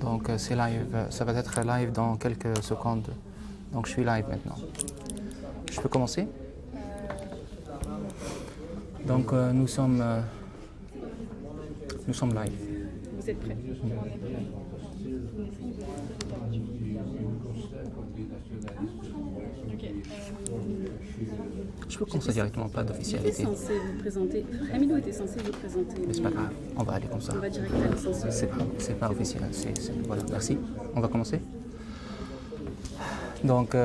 Donc c'est live, ça va être live dans quelques secondes. Donc je suis live maintenant. Je peux commencer? Donc nous sommes live. Vous êtes prêts? Je peux commencer directement, pas d'officialité. J'étais censé vous présenter. Hamidou était censé vous présenter. Mais c'est pas grave, on va aller comme ça. On va direct à l'essentiel. C'est pas officiel. Voilà, merci. On va commencer. Donc.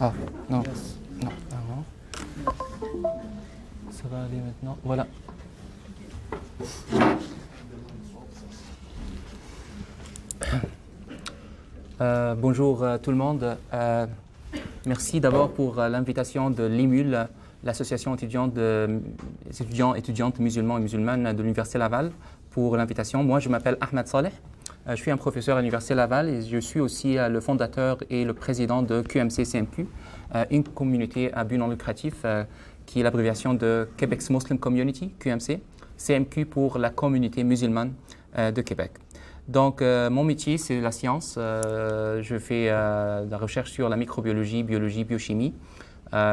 Ah, non. Non, avant. Ça va aller maintenant. Voilà. Bonjour tout le monde. Merci d'abord pour l'invitation de l'IMUL, l'association étudiantes musulmans et musulmanes de l'Université Laval, pour l'invitation. Moi, je m'appelle Ahmed Saleh. Je suis un professeur à l'Université Laval et je suis aussi le fondateur et le président de QMC-CMQ, une communauté à but non lucratif qui est l'abréviation de Quebec's Muslim Community, QMC, CMQ pour la communauté musulmane de Québec. Donc, mon métier, c'est la science. Je fais de la recherche sur la microbiologie, biologie, biochimie.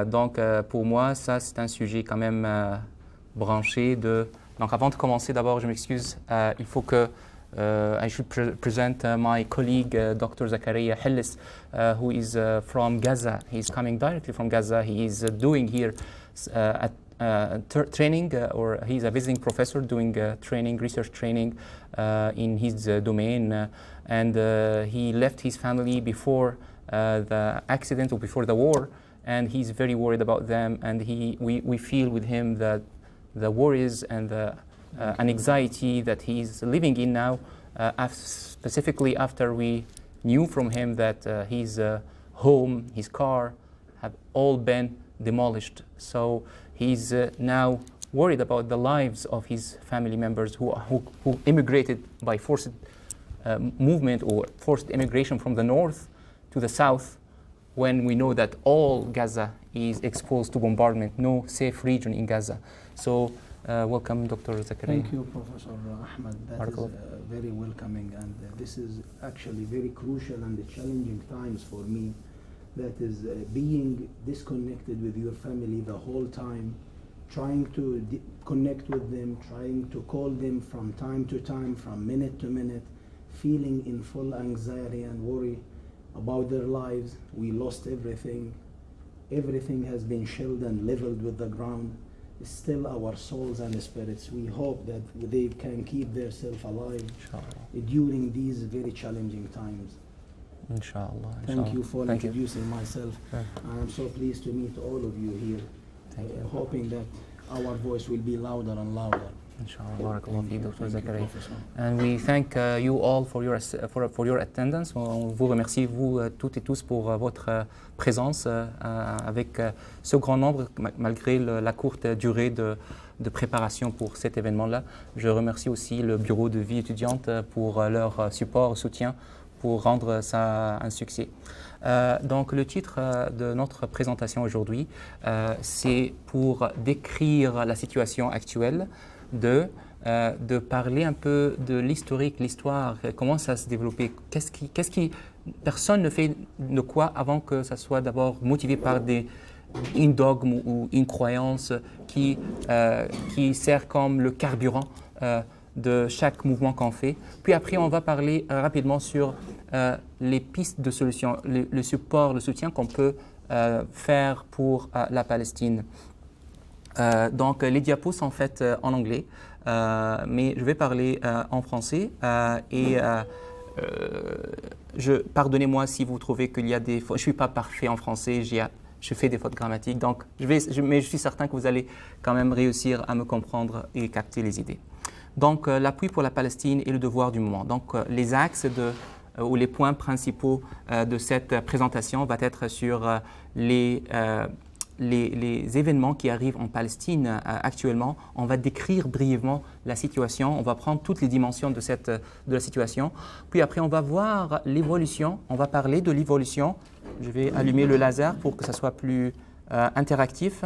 Donc, pour moi, ça, c'est un sujet quand même branché de... Donc, avant de commencer, d'abord, je m'excuse. Il faut que I should present my colleague, Dr. Zakaria Hillis, who is from Gaza. He's coming directly from Gaza. He is doing here training, or he's a visiting professor doing training, research training in his domain, and he left his family before the accident or before the war, and he's very worried about them, and we feel with him that the worries and the an anxiety that he's living in now, specifically after we knew from him that his home, his car have all been demolished. So he's now worried about the lives of his family members who immigrated by forced movement or forced immigration from the north to the south, when we know that all Gaza is exposed to bombardment, no safe region in Gaza. So welcome, Dr. Zakaria. Thank you, Professor Ahmed. That is very welcoming, and this is actually very crucial and challenging times for me. That is being disconnected with your family the whole time, trying to connect with them, trying to call them from time to time, from minute to minute, feeling in full anxiety and worry about their lives. We lost everything. Everything has been shelled and leveled with the ground. Still our souls and spirits, we hope that they can keep themselves alive during these very challenging times. Inshallah. Thank you for introducing myself. I am so pleased to meet all of you here. Thank you. Hoping that our voice will be louder and louder. Inshallah. Barakallah fi, Dr. Zakaria. Professor. And we thank you all for your attendance. On vous remercie, vous toutes et tous, pour votre présence avec ce grand nombre, malgré la courte durée de préparation pour cet événement-là. Je remercie aussi le Bureau de vie étudiante pour leur support, soutien, pour rendre ça un succès. Donc le titre de notre présentation aujourd'hui, c'est pour décrire la situation actuelle, de parler un peu de l'historique, l'histoire, comment ça s'est développé, personne ne fait de quoi avant que ça soit d'abord motivé par une dogme ou une croyance qui sert comme le carburant de chaque mouvement qu'on fait. Puis après, on va parler rapidement sur les pistes de solution, le support, le soutien qu'on peut faire pour la Palestine. Donc, les diapos sont faites en anglais, mais je vais parler en français pardonnez-moi si vous trouvez qu'il y a des fautes. Je ne suis pas parfait en français, je fais des fautes grammatiques, donc mais je suis certain que vous allez quand même réussir à me comprendre et capter les idées. Donc, l'appui pour la Palestine et le devoir du moment. Donc, les axes ou les points principaux de cette présentation vont être sur les événements qui arrivent en Palestine actuellement. On va décrire brièvement la situation, on va prendre toutes les dimensions de la situation. Puis après, on va voir l'évolution, on va parler de l'évolution. Je vais allumer le laser pour que ça soit plus interactif.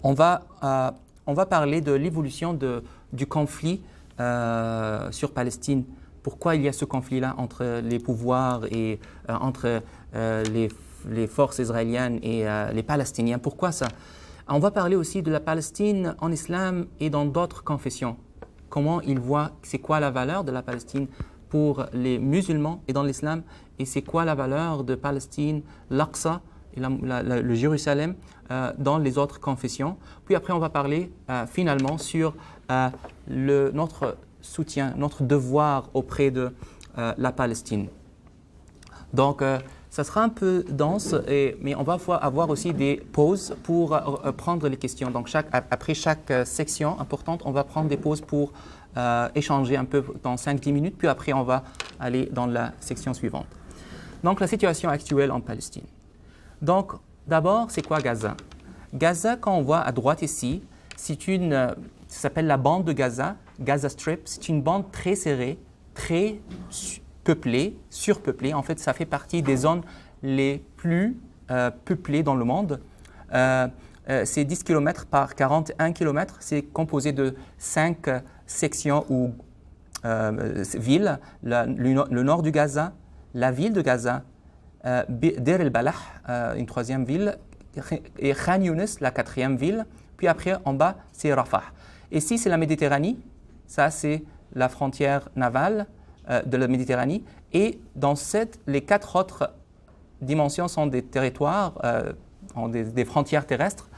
on va parler de l'évolution du conflit sur Palestine. Pourquoi il y a ce conflit-là entre les pouvoirs et entre les forces israéliennes et les Palestiniens? Pourquoi ça? On va parler aussi de la Palestine en islam et dans d'autres confessions. Comment ils voient, c'est quoi la valeur de la Palestine pour les musulmans et dans l'islam, et c'est quoi la valeur de Palestine, l'Aqsa, et le Jérusalem dans les autres confessions. Puis après, on va parler finalement sur notre soutien, notre devoir auprès de la Palestine. Donc, ça sera un peu dense, mais on va avoir aussi des pauses pour prendre les questions. Donc, après chaque section importante, on va prendre des pauses pour échanger un peu dans 5-10 minutes, puis après, on va aller dans la section suivante. Donc, la situation actuelle en Palestine. Donc, d'abord, c'est quoi Gaza? Gaza, quand on voit à droite ici, ça s'appelle la bande de Gaza, Gaza Strip. C'est une bande très serrée, très peuplée, surpeuplée. En fait, ça fait partie des zones les plus peuplées dans le monde. C'est 10 km par 41 km. C'est composé de 5 sections ou villes. Le nord du Gaza, la ville de Gaza, Deir el-Balah, une troisième ville, et Khan Younis, la quatrième ville. Puis après, en bas, c'est Rafah. Ici, c'est la Méditerranée. Ça, c'est la frontière navale de la Méditerranée. Et dans les 4 autres dimensions sont des territoires, des frontières terrestres.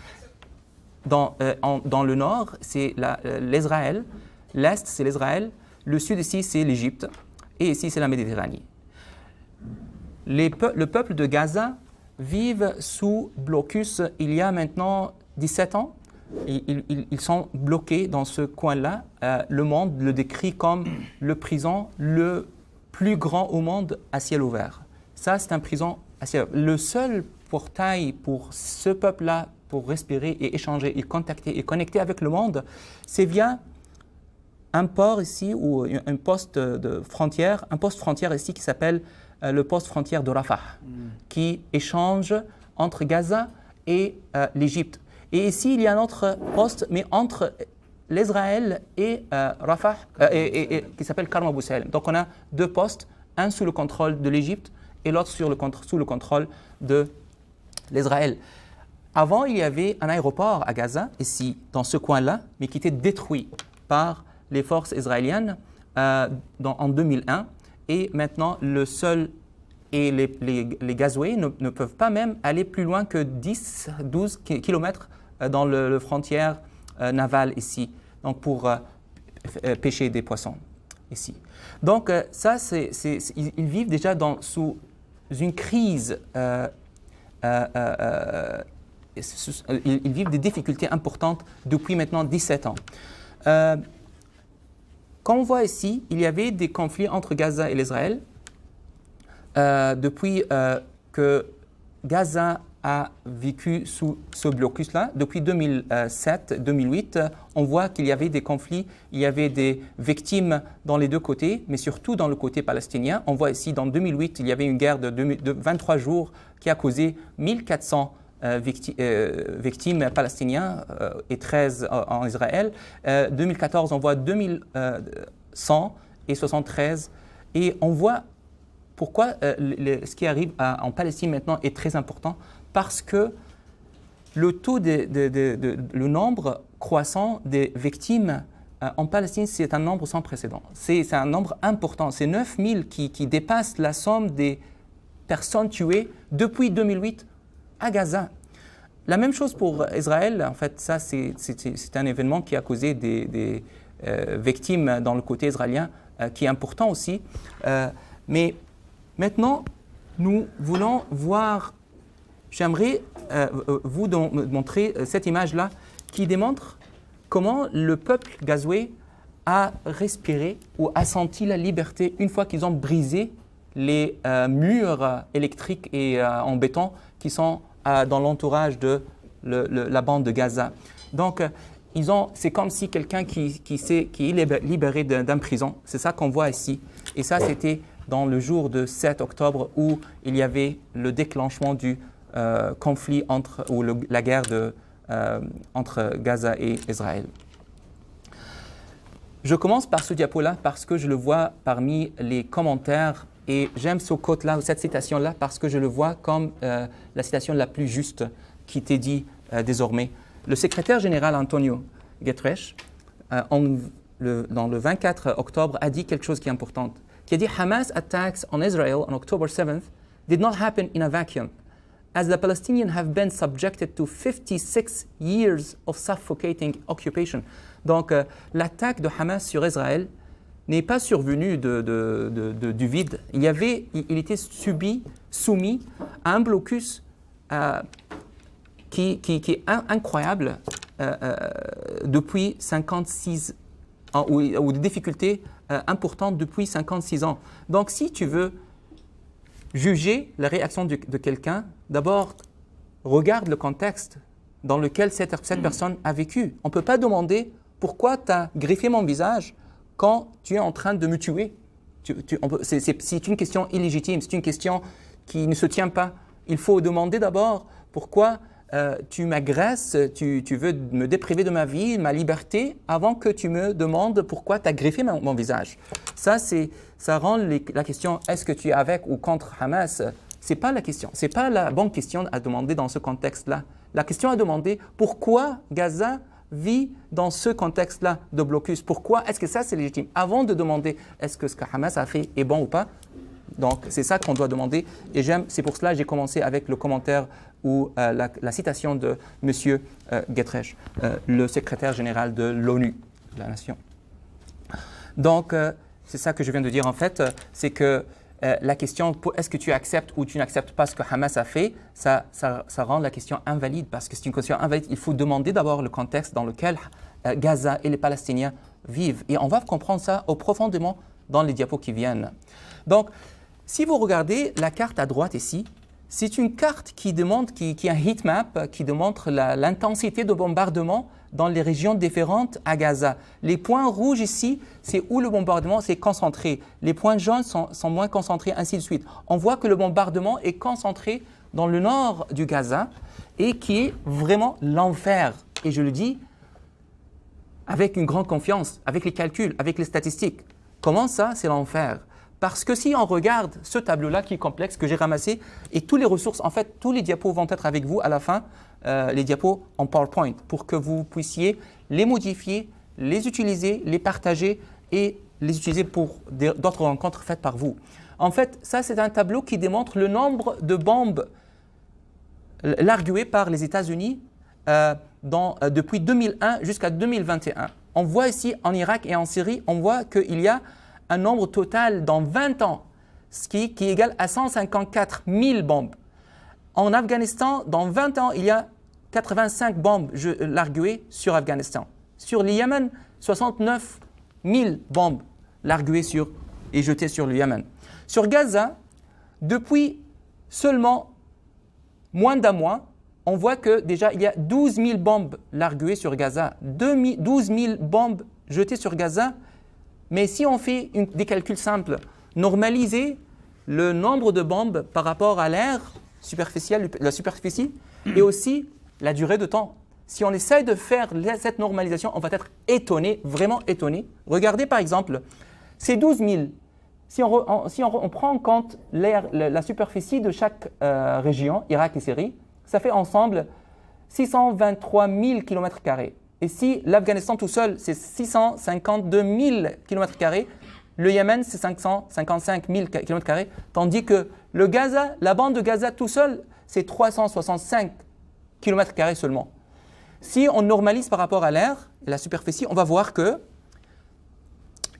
Dans le nord, c'est l'Israël. L'est, c'est l'Israël. Le sud, ici, c'est l'Égypte. Et ici, c'est la Méditerranée. Le peuple de Gaza vivent sous blocus il y a maintenant 17 ans. Ils sont bloqués dans ce coin-là. Le monde le décrit comme le prison le plus grand au monde à ciel ouvert. Ça, c'est un prison à ciel ouvert. Le seul portail pour ce peuple-là, pour respirer et échanger et contacter et connecter avec le monde, c'est via un port ici ou un poste de frontière, un poste frontière ici qui s'appelle le poste frontière de Rafah, qui échange entre Gaza et l'Égypte. Et ici, il y a un autre poste, mais entre l'Israël et Rafah, qui s'appelle Karm Abou Salem. Donc on a 2 postes, un sous le contrôle de l'Égypte et l'autre sous le contrôle de l'Israël. Avant, il y avait un aéroport à Gaza, ici, dans ce coin-là, mais qui était détruit par les forces israéliennes en 2001. Et maintenant, le sol et les gazoués ne peuvent pas même aller plus loin que 10-12 km dans la frontière navale ici, donc pour pêcher des poissons ici. Donc ça, ils vivent déjà sous une crise, ils vivent des difficultés importantes depuis maintenant 17 ans. Comme on voit ici, il y avait des conflits entre Gaza et l'Israël depuis que Gaza a vécu sous ce blocus-là. Depuis 2007-2008, on voit qu'il y avait des conflits, il y avait des victimes dans les 2 côtés, mais surtout dans le côté palestinien. On voit ici, dans 2008, il y avait une guerre de 23 jours qui a causé 1400 victimes palestiniens et 13 en Israël. 2014, on voit 2100 et 73. Et on voit pourquoi ce qui arrive en Palestine maintenant est très important, parce que le nombre croissant des victimes en Palestine, c'est un nombre sans précédent. C'est un nombre important. C'est 9000 qui dépasse la somme des personnes tuées depuis 2008 à Gaza. La même chose pour Israël. En fait, ça, c'est un événement qui a causé des victimes dans le côté israélien, qui est important aussi. Mais maintenant, nous voulons voir, j'aimerais vous montrer cette image-là qui démontre comment le peuple gazoué a respiré ou a senti la liberté une fois qu'ils ont brisé les murs électriques et en béton qui sont dans l'entourage de la bande de Gaza. Donc, c'est comme si quelqu'un qui est libéré d'un prison. C'est ça qu'on voit ici. Et ça, c'était dans le jour de 7 octobre où il y avait le déclenchement du conflit la guerre entre Gaza et Israël. Je commence par ce diapo-là parce que je le vois parmi les commentaires et j'aime ce quote-là, cette citation-là, parce que je le vois comme la citation la plus juste qui t'est dit désormais. Le secrétaire général Antonio Guterres, dans le 24 octobre, a dit quelque chose qui est important. Qui a dit « Hamas attacks on Israel on October 7th did not happen in a vacuum, as the Palestinians have been subjected to 56 years of suffocating occupation. » Donc, l'attaque de Hamas sur Israël n'est pas survenue du vide. Il était soumis à un blocus qui est incroyable depuis 56 ans, ou des difficultés importantes depuis 56 ans. Donc, si tu veux juger la réaction de quelqu'un, d'abord, regarde le contexte dans lequel cette personne a vécu. On ne peut pas demander pourquoi tu as greffé mon visage quand tu es en train de me tuer. C'est une question illégitime, c'est une question qui ne se tient pas. Il faut demander d'abord pourquoi tu m'agresses, tu veux me dépriver de ma vie, ma liberté, avant que tu me demandes pourquoi tu as greffé mon visage. Ça rend la question est-ce que tu es avec ou contre Hamas? Ce n'est pas la question, ce n'est pas la bonne question à demander dans ce contexte-là. La question à demander pourquoi Gaza vit dans ce contexte-là de blocus. Pourquoi est-ce que ça c'est légitime? Avant de demander est-ce que ce que Hamas a fait est bon ou pas. Donc c'est ça qu'on doit demander. Et c'est pour cela que j'ai commencé avec le commentaire ou la citation de M. Guterres, le secrétaire général de l'ONU, la nation. Donc c'est ça que je viens de dire en fait, c'est que la question est-ce que tu acceptes ou tu n'acceptes pas ce que Hamas a fait, ça rend la question invalide parce que c'est une question invalide. Il faut demander d'abord le contexte dans lequel Gaza et les Palestiniens vivent. Et on va comprendre ça profondément dans les diapos qui viennent. Donc, si vous regardez la carte à droite ici, c'est une carte qui est un heat map qui démontre l'intensité de bombardement dans les régions différentes à Gaza. Les points rouges ici, c'est où le bombardement s'est concentré. Les points jaunes sont moins concentrés, ainsi de suite. On voit que le bombardement est concentré dans le nord du Gaza et qui est vraiment l'enfer. Et je le dis avec une grande confiance, avec les calculs, avec les statistiques. Comment ça, c'est l'enfer? Parce que si on regarde ce tableau-là qui est complexe, que j'ai ramassé, et toutes les ressources, en fait, tous les diapos vont être avec vous à la fin, les diapos en PowerPoint, pour que vous puissiez les modifier, les utiliser, les partager et les utiliser pour d'autres rencontres faites par vous. En fait, ça, c'est un tableau qui démontre le nombre de bombes larguées par les États-Unis depuis 2001 jusqu'à 2021. On voit ici, en Irak et en Syrie, on voit qu'il y a un nombre total dans 20 ans, ce qui est égal à 154 000 bombes. En Afghanistan, dans 20 ans, il y a 85 bombes larguées sur Afghanistan. Sur le Yémen, 69 000 bombes larguées et jetées sur le Yémen. Sur Gaza, depuis seulement moins d'un mois, on voit que déjà il y a 12 000 bombes larguées sur Gaza, 12 000 bombes jetées sur Gaza. Mais si on fait des calculs simples, normaliser le nombre de bombes par rapport à l'air superficiel, la superficie, et aussi la durée de temps. Si on essaye de faire cette normalisation, on va être étonné, vraiment étonné. Regardez par exemple, ces 12 000, si on prend en compte la superficie de chaque région, Irak et Syrie, ça fait ensemble 623 000 km². Et si l'Afghanistan tout seul, c'est 652 000 km², le Yémen, c'est 555 000 km², tandis que le Gaza, la bande de Gaza tout seul, c'est 365 km² seulement. Si on normalise par rapport à l'air et la superficie, on va voir que,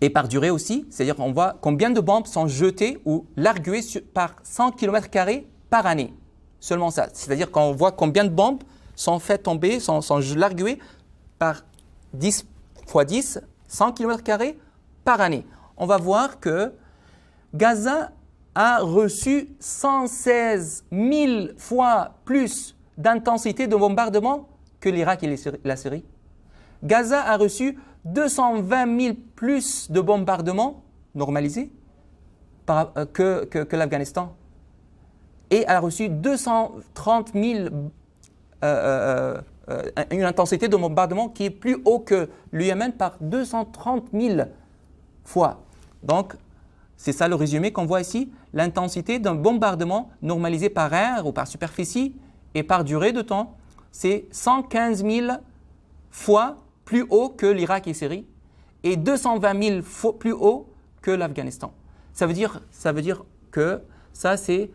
et par durée aussi, c'est-à-dire on voit combien de bombes sont jetées ou larguées par 100 km² par année. Seulement ça. C'est-à-dire qu'on voit combien de bombes sont faites tomber, sont larguées par 10 x 10, 100 km² par année. On va voir que Gaza a reçu 116 000 fois plus d'intensité de bombardement que l'Irak et la Syrie. Gaza a reçu 220 000 plus de bombardements normalisés que l'Afghanistan. Et a reçu 230 000 une intensité de bombardement qui est plus haut que le Yémen par 230 000 fois. Donc, c'est ça le résumé qu'on voit ici. L'intensité d'un bombardement normalisé par air ou par superficie et par durée de temps, c'est 115 000 fois plus haut que l'Irak et Syrie et 220 000 fois plus haut que l'Afghanistan. Ça veut dire que ça, c'est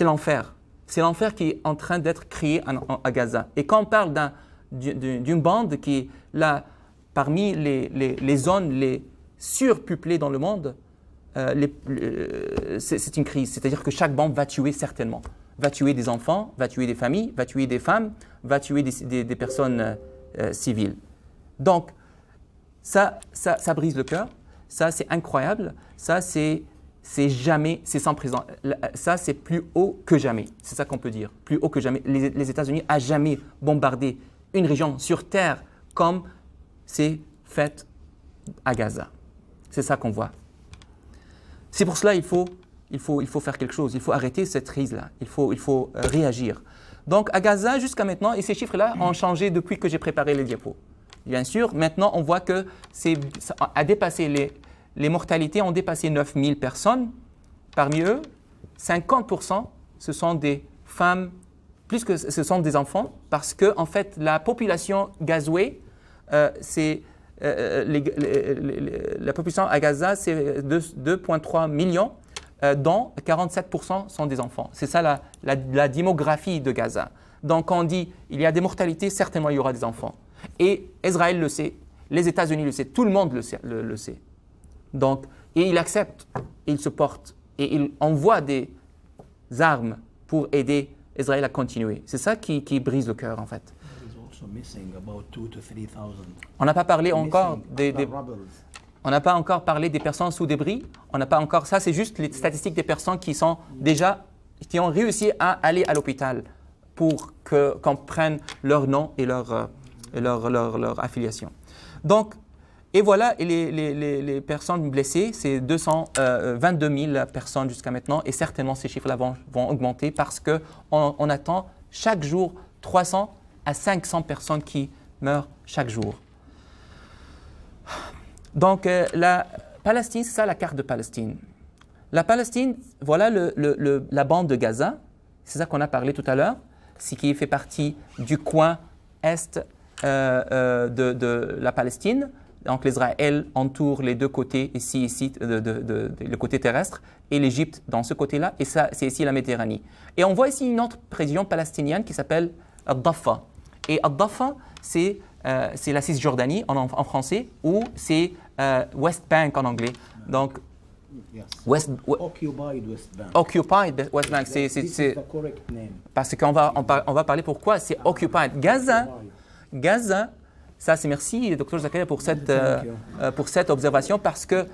l'enfer. C'est l'enfer qui est en train d'être créé à Gaza. Et quand on parle d'une bande qui est là, parmi les zones les surpeuplées dans le monde, c'est une crise. C'est-à-dire que chaque bande va tuer certainement. Va tuer des enfants, va tuer des familles, va tuer des femmes, va tuer des personnes civiles. Donc, ça brise le cœur. Ça, c'est incroyable. Ça, c'est sans présent. Ça, c'est plus haut que jamais. C'est ça qu'on peut dire. Plus haut que jamais. Les États-Unis n'ont jamais bombardé une région sur Terre comme c'est fait à Gaza. C'est ça qu'on voit. C'est pour cela qu'il faut faire quelque chose. Il faut arrêter cette crise-là. Il faut réagir. Donc, à Gaza, jusqu'à maintenant, et ces chiffres-là ont changé depuis que j'ai préparé les diapos. Bien sûr, maintenant, on voit que ça a dépassé les mortalités ont dépassé 9000 personnes. Parmi eux, 50%, ce sont des femmes, plus que ce sont des enfants, parce que, en fait, la population gazouée, la population à Gaza, c'est 2,3 millions, dont 47% sont des enfants. C'est ça la démographie de Gaza. Donc, quand on dit il y a des mortalités, certainement il y aura des enfants. Et Israël le sait, les États-Unis le sait, tout le monde le sait. Donc, et il accepte, il se porte, et il envoie des armes pour aider Israël à continuer. C'est ça qui brise le cœur, en fait. On n'a pas parlé encore on n'a pas encore parlé des personnes sous débris. On n'a pas encore. Ça, c'est juste les statistiques des personnes qui ont réussi à aller à l'hôpital pour qu'on prenne leur nom et leur affiliation. Donc, et voilà, et les personnes blessées, c'est 222 000 personnes jusqu'à maintenant, et certainement ces chiffres-là vont augmenter parce qu'on attend chaque jour 300 à 500 personnes qui meurent chaque jour. Donc, la Palestine, c'est ça la carte de Palestine. La Palestine, voilà la bande de Gaza, c'est ça qu'on a parlé tout à l'heure, ce qui fait partie du coin est de la Palestine. Donc, l'Israël entoure les deux côtés, ici le côté terrestre, et l'Égypte dans ce côté-là, et ça, c'est ici la Méditerranée. Et on voit ici une autre région palestinienne qui s'appelle Al-Dafa. Et Al-Dafa, c'est la Cisjordanie en français, ou c'est West Bank en anglais. Donc, Occupied West Bank. Occupied West Bank, This is the correct name. parce qu'on va parler pourquoi c'est occupied. Gaza, ça c'est merci Dr Zakaria pour cette observation, parce que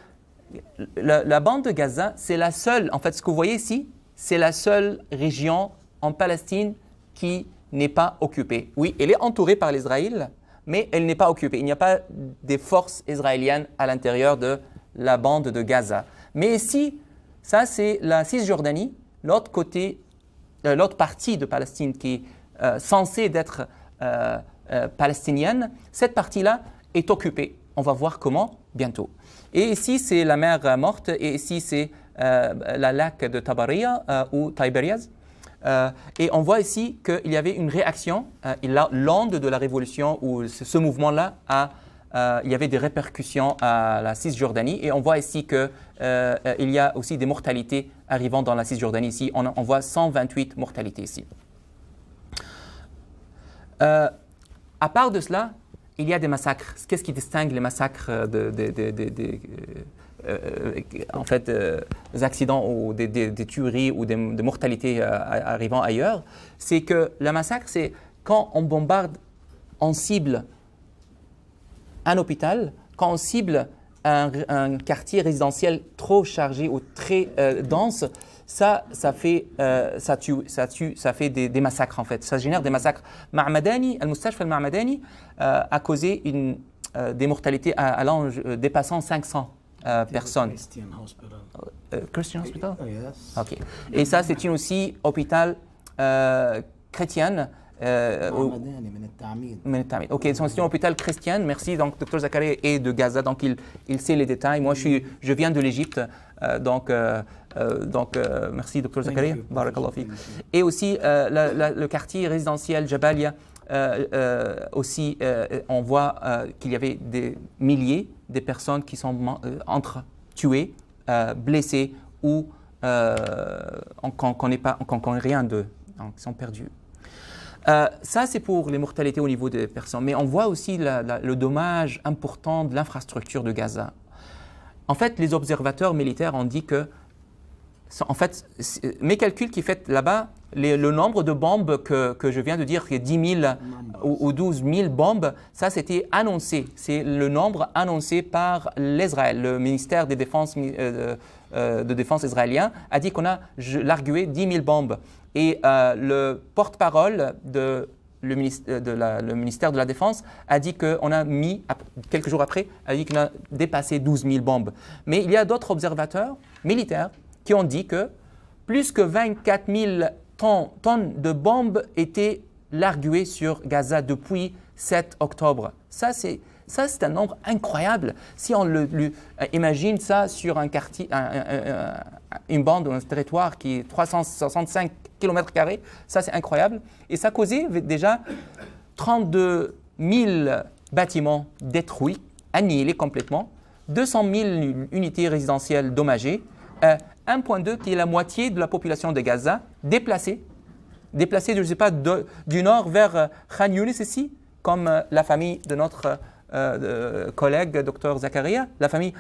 la bande de Gaza, c'est la seule, en fait ce que vous voyez ici, c'est la seule région en Palestine qui n'est pas occupée. Oui, elle est entourée par l'Israël, mais elle n'est pas occupée. Il n'y a pas des forces israéliennes à l'intérieur de la bande de Gaza. Mais ici, ça c'est la Cisjordanie, l'autre partie de Palestine qui est censée être palestinienne. Cette partie-là est occupée. On va voir comment bientôt. Et ici, c'est la mer Morte, et ici, c'est la lac de Tabaria ou Tibérias. Et on voit ici qu'il y avait une réaction, l'onde de la révolution, ou ce mouvement-là, il y avait des répercussions à la Cisjordanie. Et on voit ici qu'il y a aussi des mortalités arrivant dans la Cisjordanie. Ici, on voit 128 mortalités ici. À part de cela, il y a des massacres. Qu'est-ce qui distingue les massacres en fait, des accidents ou des tueries ou des mortalités arrivant ailleurs? C'est que le massacre, c'est quand on bombarde, on cible un hôpital, quand on cible un quartier résidentiel trop chargé ou très dense, ça fait des massacres en fait. Ça génère des massacres. Al-Mustashfa al-Ma'madani a causé des mortalités dépassant 500 personnes. Christian Hospital. Christian Hospital? Yes. Ok. Et ça, c'est aussi hôpital chrétien معمداني من التعميد. Ok, c'est un hôpital chrétien. Merci. Donc, Dr Zakaria est de Gaza, donc il sait les détails. Moi, je viens de l'Égypte, donc merci Dr Zakaria. Barakallah fik. Et aussi le quartier résidentiel Jabalia. Aussi, on voit qu'il y avait des milliers de personnes qui sont entre tuées, blessées ou qu'on ne connaît rien d'eux, donc ils sont perdus. Ça, c'est pour les mortalités au niveau des personnes. Mais on voit aussi le dommage important de l'infrastructure de Gaza. En fait, les observateurs militaires ont dit que, en fait, mes calculs qui fait là-bas, le nombre de bombes que je viens de dire, qui est 10 000 ou 12 000 bombes, ça c'était annoncé. C'est le nombre annoncé par l'Israël. Le ministère de défense israélien a dit qu'on a largué 10 000 bombes. Et le porte-parole le ministère de la Défense a dit qu'on a mis, quelques jours après, a dit qu'on a dépassé 12 000 bombes. Mais il y a d'autres observateurs militaires qui ont dit que plus que 24 000 tonnes de bombes étaient larguées sur Gaza depuis 7 octobre. Ça, c'est un nombre incroyable. Si on imagine ça sur un quartier, une bande, un territoire qui est 365 km², ça c'est incroyable. Et ça causait déjà 32 000 bâtiments détruits, annihilés complètement, 200 000 unités résidentielles endommagées, 1,2 qui est la moitié de la population de Gaza déplacée, je ne sais pas, du nord vers Khan Younis ici, comme la famille de notre collègue Dr Zakaria. La famille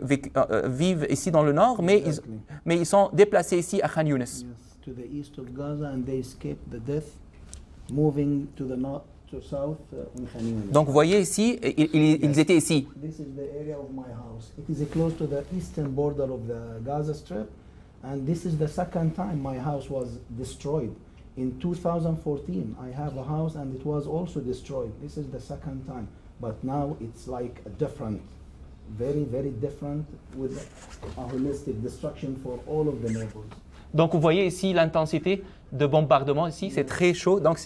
vit ici dans le nord, mais ils sont déplacés ici à Khan Younis. Yes, to the east of Gaza, and they escaped the death, moving to the north to south in Khan Younis. Donc vous voyez ici, ils étaient ici. This is the area of my house. It is close to the eastern border of the Gaza Strip, and this is the second time my house was destroyed. In 2014, I have a house and it was also destroyed. This is the second time, but now it's like a different, very, very different, with a holistic destruction for all of the neighbors. Donc vous voyez ici l'intensité de bombardement ici, c'est très chaud, donc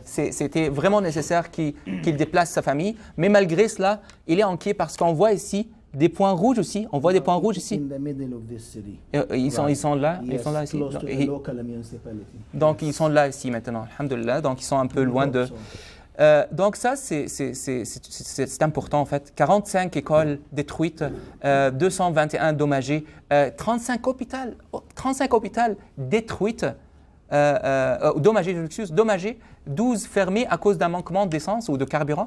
c'était vraiment nécessaire qu'il déplace sa famille. Mais malgré cela, il est inquiet parce qu'on voit ici des points rouges aussi. On voit des points rouges ici. In the middle of this city. Ils sont là, Yes, ils sont là ici. close to the local municipality. Donc ils sont là ici maintenant, alhamdoulilah. Donc ils sont un peu loin de. Donc ça, c'est important en fait. 45 écoles détruites, 221 endommagées, 35 hôpitaux détruites, dommagés, 12 fermés à cause d'un manquement d'essence ou de carburant,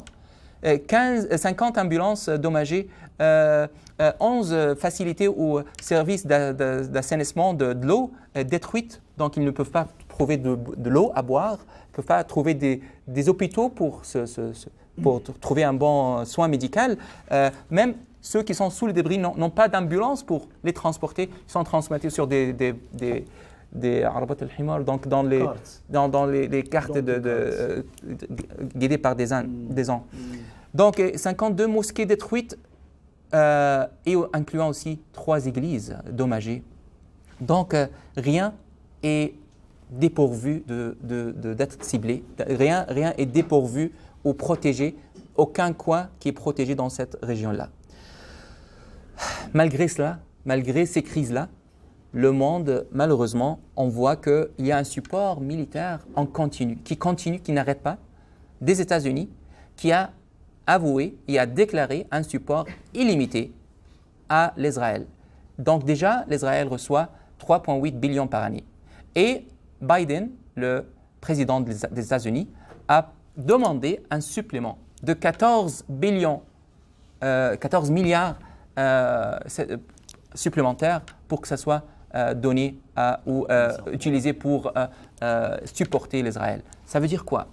50 ambulances endommagées, 11 facilités ou services d'assainissement de l'eau détruites, donc ils ne peuvent pas trouver de l'eau à boire, ne peuvent pas trouver des hôpitaux pour trouver un bon soin médical. Même ceux qui sont sous les débris n'ont pas d'ambulance pour les transporter. Ils sont transportés sur des arabat al-himar, donc dans les cartes guidées par des ans. Donc 52 mosquées détruites, et incluant aussi 3 églises endommagées. Donc rien est dépourvu d'être ciblé, rien est dépourvu ou protégé, aucun coin qui est protégé dans cette région-là. Malgré cela, malgré ces crises-là, le monde, malheureusement, on voit qu'il y a un support militaire qui n'arrête pas, des États-Unis, qui a avoué et a déclaré un support illimité à l'Israël. Donc déjà, l'Israël reçoit 3,8 billions par année. Et Biden, le président des États-Unis, a demandé un supplément de 14 milliards supplémentaires pour que ça soit donné ou utilisé pour supporter l'Israël. Ça veut dire quoi?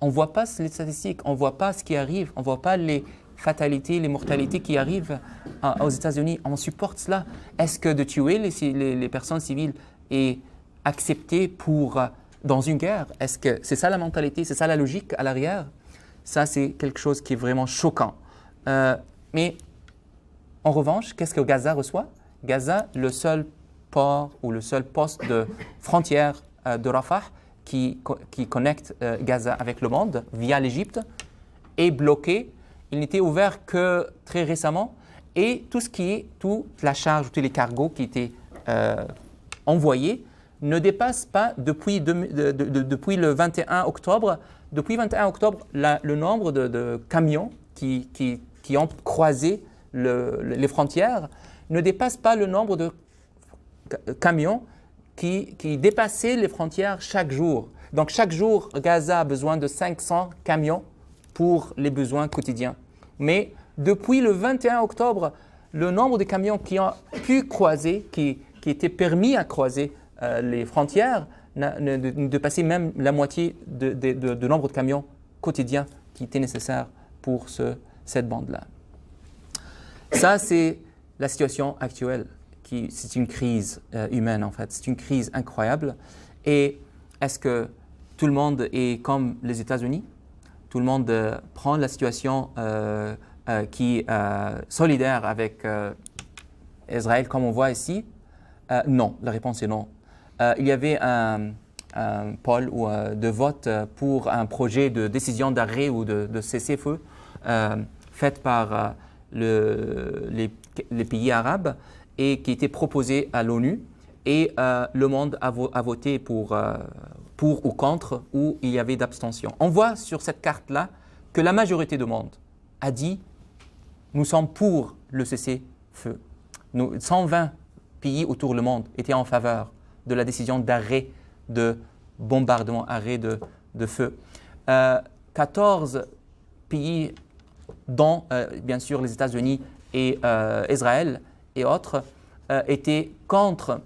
On ne voit pas les statistiques, on ne voit pas ce qui arrive, on ne voit pas les fatalités, les mortalités qui arrivent aux États-Unis. On supporte cela. Est-ce que de tuer les personnes civiles est accepté dans une guerre? Est-ce que c'est ça la mentalité, c'est ça la logique à l'arrière? Ça, c'est quelque chose qui est vraiment choquant. Mais en revanche, qu'est-ce que Gaza reçoit? Gaza, le seul port ou le seul poste de frontière de Rafah, qui connecte Gaza avec le monde via l'Égypte est bloqué. Il n'était ouvert que très récemment. Et toute la charge, tous les cargos qui étaient envoyés ne dépassent pas depuis le 21 octobre. Depuis 21 octobre, le nombre de camions qui ont croisé les frontières ne dépasse pas le nombre de camions qui dépassaient les frontières chaque jour. Donc chaque jour, Gaza a besoin de 500 camions pour les besoins quotidiens. Mais depuis le 21 octobre, le nombre de camions qui ont pu croiser, qui étaient permis à croiser les frontières, ne dépassait même la moitié de nombre de camions quotidiens qui étaient nécessaires pour cette bande-là. Ça, c'est la situation actuelle. C'est une crise humaine, en fait. C'est une crise incroyable. Et est-ce que tout le monde est comme les États-Unis? Tout le monde prend la situation qui est solidaire avec Israël, comme on voit ici? Non, la réponse est non. Il y avait un poll ou de vote pour un projet de décision d'arrêt ou de cessez-feu fait par les pays arabes et qui était proposé à l'ONU. Et le monde a voté pour ou contre, ou il y avait d'abstention. On voit sur cette carte-là que la majorité du monde a dit « nous sommes pour le cessez-feu ». 120 pays autour du monde étaient en faveur de la décision d'arrêt de bombardement, arrêt de feu. 14 pays, dont bien sûr les États-Unis et Israël et autres, étaient contre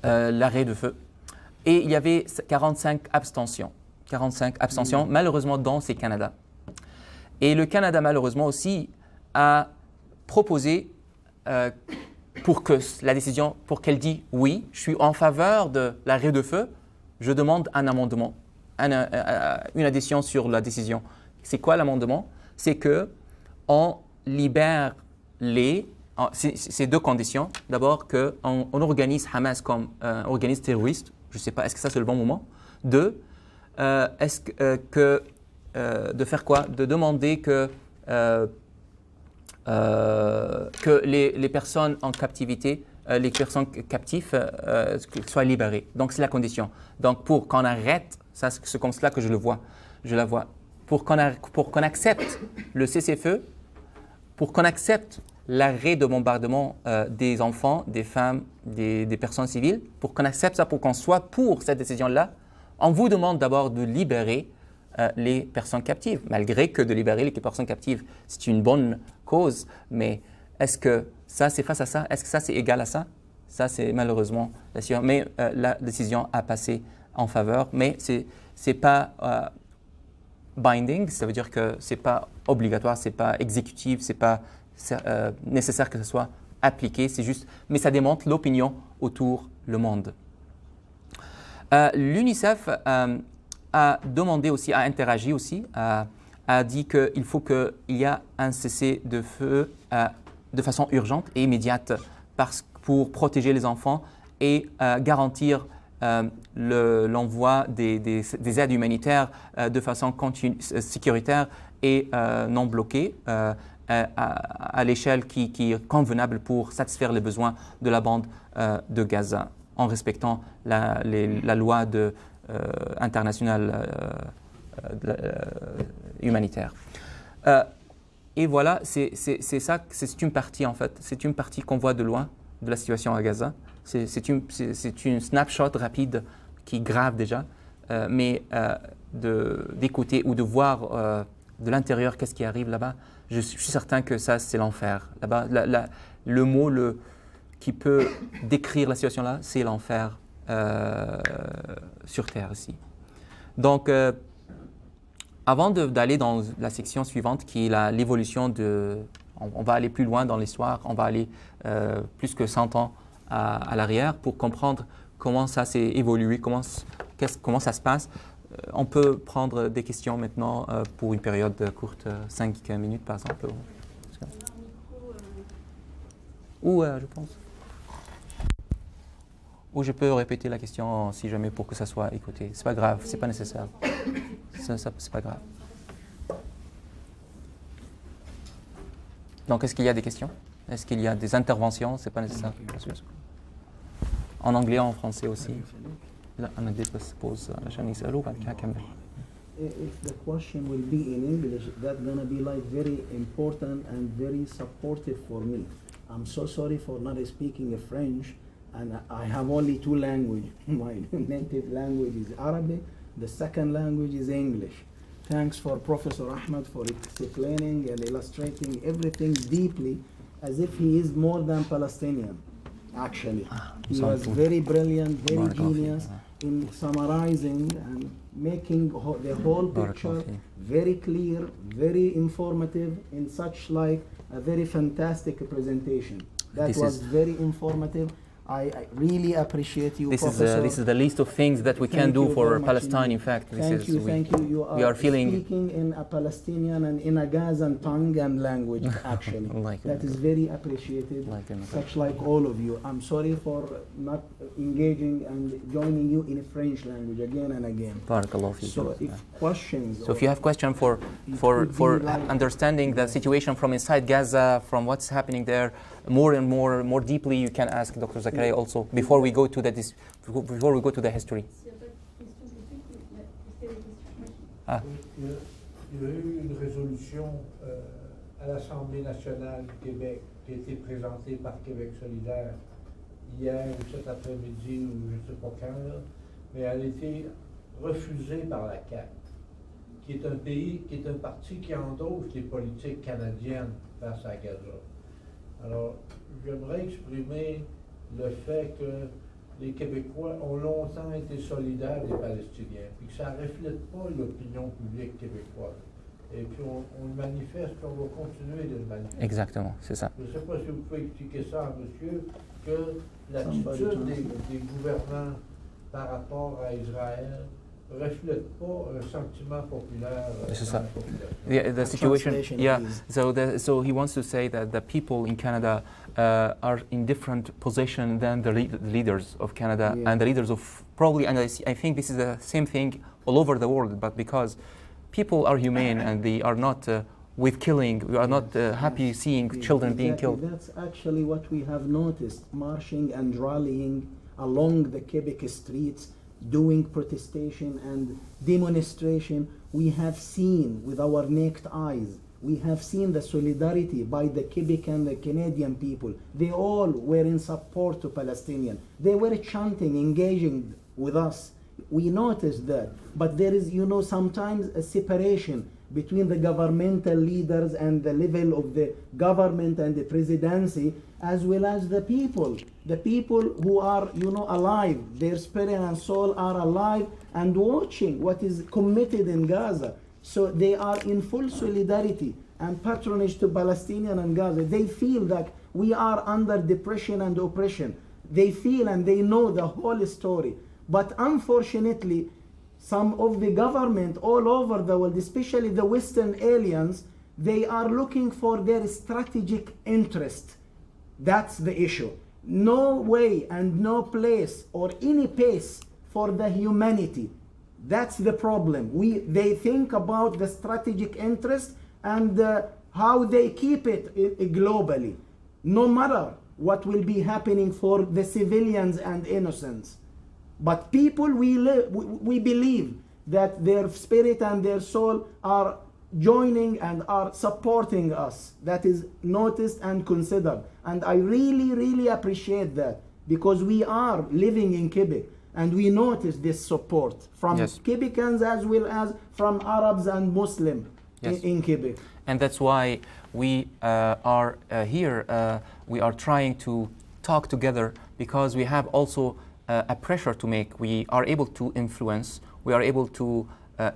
l'arrêt de feu. Et il y avait 45 abstentions. 45 abstentions, malheureusement, dont c'est Canada. Et le Canada, malheureusement aussi, a proposé pour que la décision, pour qu'elle dise oui, je suis en faveur de l'arrêt de feu, je demande un amendement, une addition sur la décision. C'est quoi l'amendement? C'est qu'on libère ces deux conditions. D'abord, qu'on organise Hamas comme organisme terroriste. Je ne sais pas, est-ce que ça c'est le bon moment? Deux, de faire quoi? De demander que les personnes en captivité, les personnes captives soient libérées. Donc c'est la condition. Donc pour qu'on arrête, ça c'est comme cela que je la vois. Pour qu'on accepte le cessez-feu, pour qu'on accepte l'arrêt de bombardement des enfants, des femmes, des personnes civiles, pour qu'on accepte ça, pour qu'on soit pour cette décision-là, on vous demande d'abord de libérer les personnes captives, malgré que de libérer les personnes captives, c'est une bonne cause, mais est-ce que ça, c'est face à ça? Est-ce que ça, c'est égal à ça? Ça, c'est malheureusement la décision. Mais la décision a passé en faveur, mais ce n'est pas binding, ça veut dire que ce n'est pas obligatoire, ce n'est pas exécutif, ce n'est pas nécessaire que ce soit appliqué, c'est juste, mais ça démontre l'opinion autour du monde. L'UNICEF a demandé aussi, a interagi aussi, a dit qu'il faut qu'il y ait un cessez-le-feu de façon urgente et immédiate pour protéger les enfants et garantir l'envoi des aides humanitaires de façon sécuritaire et non bloquée à l'échelle qui est convenable pour satisfaire les besoins de la bande de Gaza en respectant la loi internationale humanitaire. Et voilà, c'est ça, c'est une partie en fait, c'est une partie qu'on voit de loin de la situation à Gaza. C'est une snapshot rapide qui est grave déjà, mais d'écouter ou de voir de l'intérieur qu'est-ce qui arrive là-bas, je suis certain que ça c'est l'enfer. Là-bas, le mot qui peut décrire la situation là, c'est l'enfer sur Terre ici. Donc, avant d'aller dans la section suivante qui est l'évolution on va aller plus loin dans l'histoire, on va aller plus que 100 ans à l'arrière pour comprendre comment ça s'est évolué, comment ça se passe. On peut prendre des questions maintenant pour une période courte, 5 minutes par exemple. Ou je pense. Ou je peux répéter la question si jamais pour que ça soit écouté. C'est pas grave, c'est pas nécessaire. C'est pas grave. Donc, est-ce qu'il y a des questions? Est-ce qu'il y a des interventions? C'est pas nécessaire. En anglais, en français aussi. لا أنا اديت بس بوز عشان يسألوا بعد كده هكمل. If the question will be in English, that's gonna be like very important and very supportive for me. I'm so sorry for not speaking French, and I have only two languages. My native language is Arabic. The second language is English. Thanks for Professor Ahmed for explaining and illustrating everything deeply, as if he is more than Palestinian. Actually, he was very brilliant, very genius in summarizing and making the whole picture very clear, very informative in such like a very fantastic presentation. That was very informative. I really appreciate you, Professor. This is the list of things that we can do for Palestine. In fact, thank you. We are feeling speaking in a Palestinian and in a Gazan tongue and language. Actually, that is very appreciated. Such like all of you. I'm sorry for not engaging and joining you in French language again and again. So, if questions. So, if you have questions for understanding the situation from inside Gaza, from what's happening there, more deeply, you can ask Dr. Zakaria also before we go to the history. Il y a eu une résolution à l'Assemblée nationale du Québec qui a été présentée par Québec solidaire hier ou cet après-midi ou je ne sais pas quand, là, mais elle a été refusée par la CAQ, qui est un parti qui endosse les politiques canadiennes face à Gaza. Alors, j'aimerais exprimer le fait que les Québécois ont longtemps été solidaires des Palestiniens, puis que ça ne reflète pas l'opinion publique québécoise. Et puis on le manifeste, puis on va continuer de le manifester. Exactement, c'est ça. Je ne sais pas si vous pouvez expliquer ça à monsieur, que l'attitude des gouvernants par rapport à Israël ne reflète pas un sentiment populaire. This is the situation. Yeah. So he wants to say that the people in Canada are in different position than the leaders of Canada and the leaders of probably. And I think this is the same thing all over the world. But because people are humane and they are not with killing, we are not happy seeing children being killed. That's actually what we have noticed: marching and rallying along the Quebec streets, doing protestation and demonstration. We have seen with our naked eyes. We have seen the solidarity by the Quebec and the Canadian people. They all were in support to Palestinians. They were chanting, engaging with us. We noticed that. But there is, sometimes a separation between the governmental leaders and the level of the government and the presidency, as well as the people. The people who are, alive, their spirit and soul are alive and watching what is committed in Gaza. So they are in full solidarity and patronage to Palestinians and Gaza. They feel that we are under depression and oppression. They feel and they know the whole story. But unfortunately, some of the government all over the world, especially the Western aliens, they are looking for their strategic interest. That's the issue. No way and no place or any pace for the humanity. That's the problem. They think about the strategic interest and how they keep it globally, no matter what will be happening for the civilians and innocents. But people, we believe that their spirit and their soul are joining and are supporting us. That is noticed and considered. And I really, really appreciate that, because we are living in Quebec and we notice this support from Quebecans as well as from Arabs and Muslims in Quebec. And that's why we are here. We are trying to talk together, because we have also a pressure to make. We are able to influence, we are able to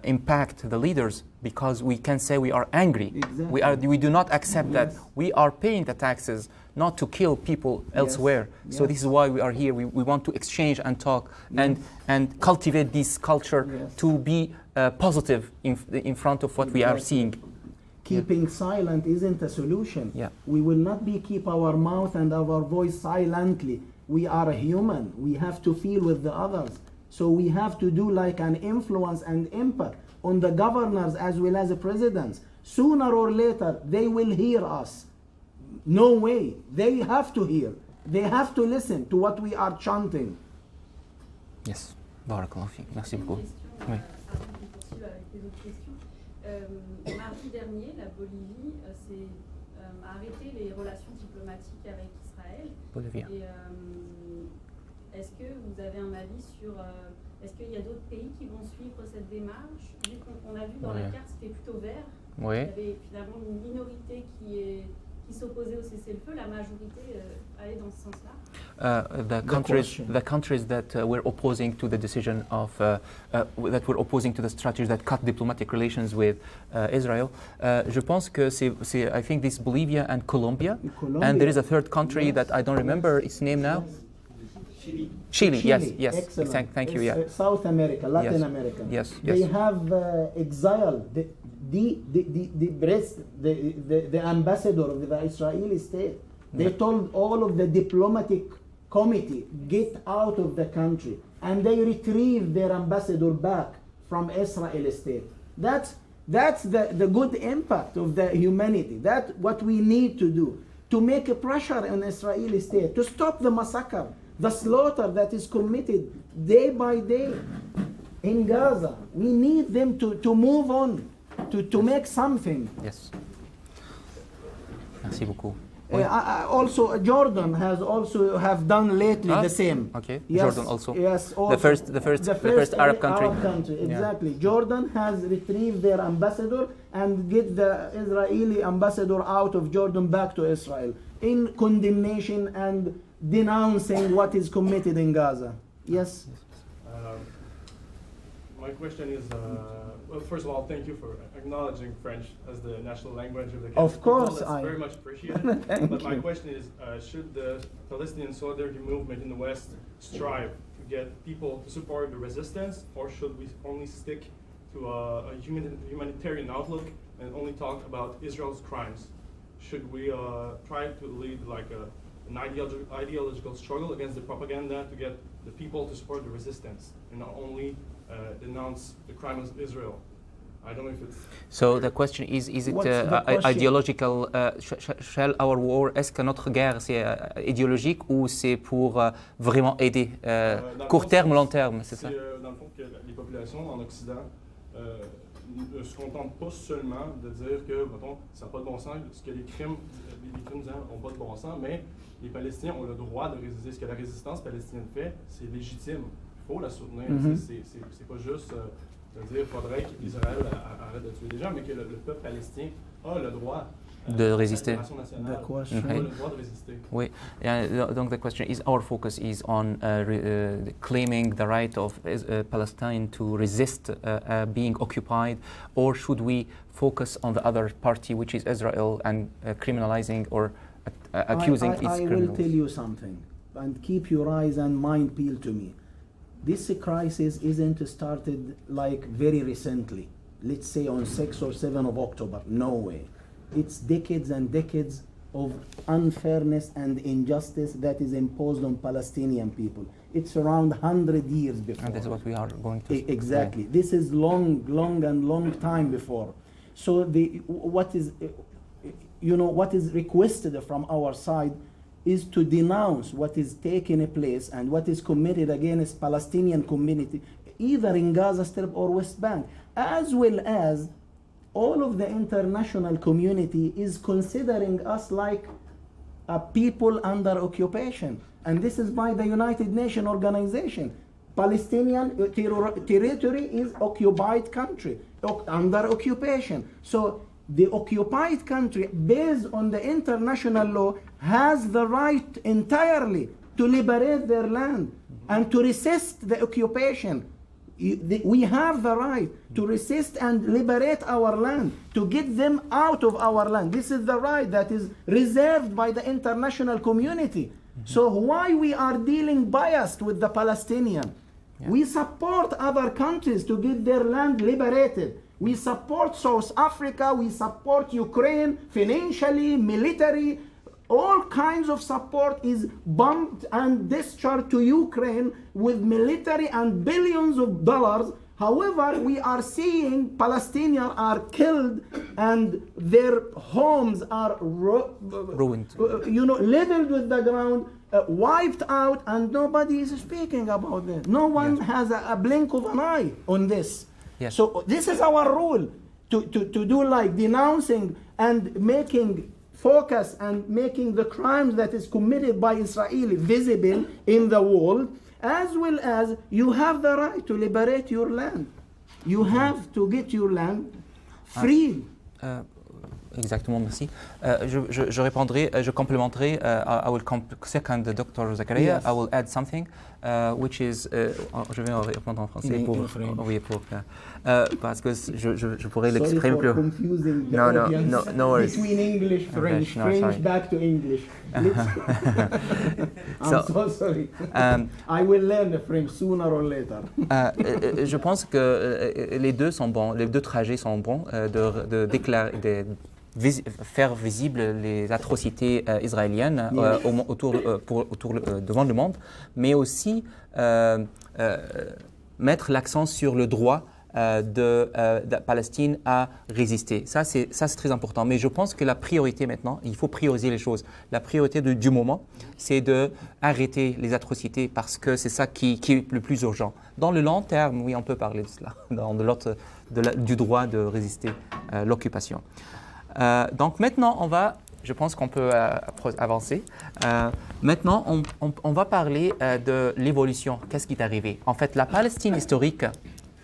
impact the leaders, because we can say we are angry. Exactly. We do not accept that. We are paying the taxes not to kill people elsewhere. So this is why we are here. We want to exchange and talk and cultivate this culture to be positive in front of what we are seeing. Keeping silent isn't a solution. We will not keep our mouth and our voice silently. We are human. We have to feel with the others. So we have to do like an influence and impact on the governors as well as the presidents. Sooner or later, they will hear us. No way. They have to hear. They have to listen to what we are chanting. Yes. Barakallah fiik. Merci Une beaucoup. question, Oui. avant qu'on poursuive avec les autres questions. Mardi dernier, la Bolivie a arrêté les relations diplomatiques avec Israël. Bolivia. Et est-ce que vous avez un avis sur... est-ce qu'il y a d'autres pays qui vont suivre cette démarche? Vu qu'on a vu dans la carte, c'était plutôt vert. Oui. Il y avait finalement une minorité qui s'opposait au cessez-le-feu. La majorité allait dans ce sens-là. The countries that were opposing to the decision of that were opposing to the strategy that cut diplomatic relations with Israel. Je pense que c'est I think this Bolivia and Colombia, and there is a third country that I don't remember its name now. Chile. Yes. Excellent. Thank you. Yeah. South America, Latin Yes. America. Yes. They have exiled the ambassador of the Israeli state. They told all of the diplomatic committee, get out of the country, and they retrieved their ambassador back from Israel state. That's the good impact of the humanity. That's what we need to do, to make a pressure on Israeli state to stop the massacre, the slaughter that is committed day by day in Gaza. We need them to move on, to make something. Yes. Merci beaucoup. Also, Jordan has also have done lately the same. Okay. Yes, Jordan also. Yes. Also. The first Arab country. Exactly. Yeah. Jordan has retrieved their ambassador and get the Israeli ambassador out of Jordan back to Israel in condemnation and denouncing what is committed in Gaza. Yes. My question is, well, first of all, thank you for acknowledging French as the national language of the country. Of course, That's very much appreciated. But my question is, should the Palestinian solidarity movement in the West strive to get people to support the resistance, or should we only stick to a humanitarian outlook and only talk about Israel's crimes? Should we try to lead like an ideological struggle against the propaganda to get the people to support the resistance and not only denounce the crimes of Israel? I don't know if it's... So the question is it ideological? Shall our war, est-ce que notre guerre c'est idéologique ou c'est pour vraiment aider court terme, long terme, c'est ça? Dans le fond, que les populations en Occident ne se contentent pas seulement de dire que, mettons, ça n'a pas de bon sens, que les crimes n'ont pas de bon sens, mais les Palestiniens ont le droit de résister. Ce que la résistance palestinienne fait, c'est légitime. Il faut la soutenir. C'est pas juste de dire qu'il faudrait qu'Israël arrête de tuer des gens, mais que le peuple palestinien a le droit de résister. A le droit de résister. Oui. Donc the question is, our focus is on claiming the right of Palestine to resist being occupied, or should we focus on the other party, which is Israel, and criminalizing or accusing its criminals? I will tell you something, and keep your eyes and mind peeled to me. This crisis isn't started like very recently, let's say on 6 or 7 of October, no way. It's decades and decades of unfairness and injustice that is imposed on Palestinian people. It's around 100 years before. And that's what we are going to... Exactly. This is long time before. So what is requested from our side is to denounce what is taking place and what is committed against Palestinian community, either in Gaza Strip or West Bank, as well as all of the international community is considering us like a people under occupation. And this is by the United Nations organization. Palestinian territory is occupied country, under occupation. So the occupied country, based on the international law, has the right entirely to liberate their land and to resist the occupation. We have the right to resist and liberate our land, to get them out of our land. This is the right that is reserved by the international community. So why we are dealing biased with the Palestinian? Yeah. We support other countries to get their land liberated. We support South Africa, we support Ukraine financially, military, all kinds of support is bumped and discharged to Ukraine with military and billions of dollars. However, we are seeing Palestinians are killed and their homes are ruined. Leveled with the ground, wiped out, and nobody is speaking about this. No one has a blink of an eye on this. Yes. So this is our role, to do like denouncing and making focus and making the crimes that is committed by Israel visible in the world, as well as you have the right to liberate your land. You have to get your land free. Exactement, merci. Je répondrai, je complémenterai. I will second Dr. Zakaria. Yes. I will add something, which is. Je vais répondre en français parce que je pourrais l'exprimer plus. Confusing the No, audience no worries. between English, French, No, French sorry. back to English. I'm so sorry. I will learn French sooner or later. Je pense que les deux sont bons, les deux trajets sont bons de déclarer, faire visible les atrocités israéliennes devant le monde, mais aussi mettre l'accent sur le droit de Palestine à résister. Ça, c'est très important. Mais je pense que la priorité maintenant, il faut prioriser les choses. La priorité du moment, c'est d'arrêter les atrocités parce que c'est ça qui est le plus urgent. Dans le long terme, oui, on peut parler de cela, du droit de résister à l'occupation. Donc maintenant, je pense qu'on peut avancer. Maintenant, on va parler de l'évolution. Qu'est-ce qui est arrivé? En fait, la Palestine historique,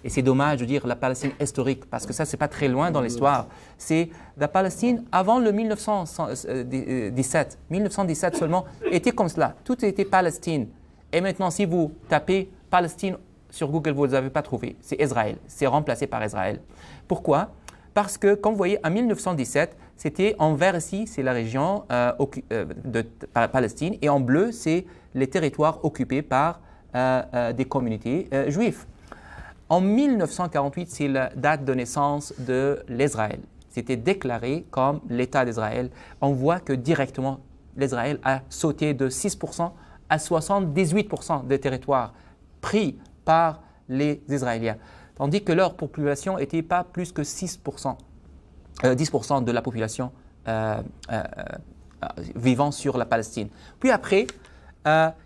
et c'est dommage de dire la Palestine historique, parce que ça, c'est pas très loin dans l'histoire, c'est la Palestine avant le 1917. 1917 seulement était comme cela. Tout était Palestine. Et maintenant, si vous tapez Palestine sur Google, vous ne l'avez pas trouvé. C'est Israël. C'est remplacé par Israël. Pourquoi? Parce que, comme vous voyez, en 1917, c'était en vert ici, c'est la région de Palestine, et en bleu, c'est les territoires occupés par des communautés juives. En 1948, c'est la date de naissance de l'Israël. C'était déclaré comme l'État d'Israël. On voit que directement, l'Israël a sauté de 6% à 78% des territoires pris par les Israéliens. Tandis que leur population n'était pas plus que 10% de la population vivant sur la Palestine. Puis après,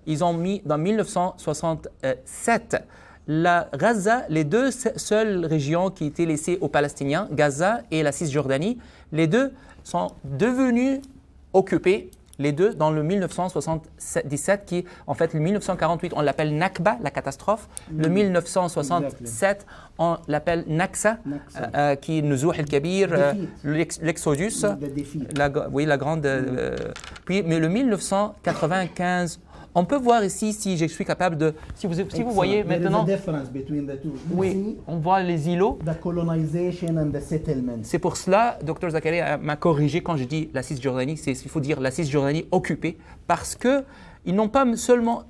ils ont mis dans 1967 la Gaza, les deux seules régions qui étaient laissées aux Palestiniens, Gaza et la Cisjordanie, les deux sont devenus occupés. Les deux dans le 1977, qui en fait le 1948, on l'appelle Nakba, la catastrophe. Le 1967, on l'appelle Naksa, qui est Nuzouh el-Kabir, l'exodus. La grande. Puis, mais le 1995, on peut voir ici, si je suis capable de. Si vous voyez maintenant. Oui, on voit les îlots. The colonization and the settlement. C'est pour cela, Dr. Zakaria m'a corrigé quand je dis la Cisjordanie. Il faut dire la Cisjordanie occupée, parce qu'ils n'ont pas seulement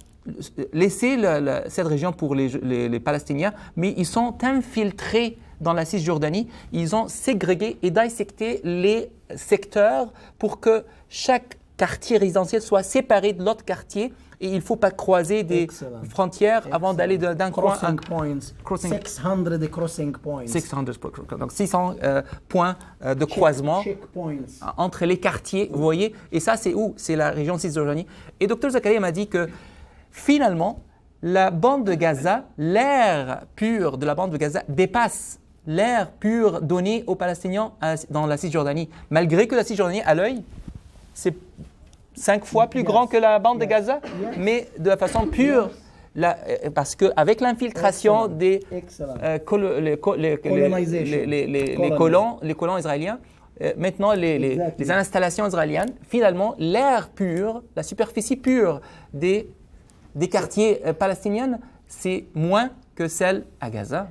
laissé cette région pour les Palestiniens, mais ils sont infiltrés dans la Cisjordanie. Ils ont ségrégué et dissecté les secteurs pour que chaque quartier résidentiel soit séparé de l'autre quartier. Et il ne faut pas croiser des frontières avant d'aller d'un coin à un autre. 600 crossing points. 600, donc 600 points de croisement entre les quartiers, vous voyez. Et ça, c'est où? C'est la région de Cisjordanie. Et Dr. Zakaria m'a dit que finalement, la bande de Gaza, l'air pur de la bande de Gaza dépasse l'air pur donné aux Palestiniens dans la Cisjordanie. Malgré que la Cisjordanie, à l'œil, c'est 5 fois plus grand que la bande de Gaza, mais de la façon pure, parce qu'avec l'infiltration des colons israéliens, maintenant les installations israéliennes, finalement l'air pur, la superficie pure des quartiers palestiniens, c'est moins que celle à Gaza.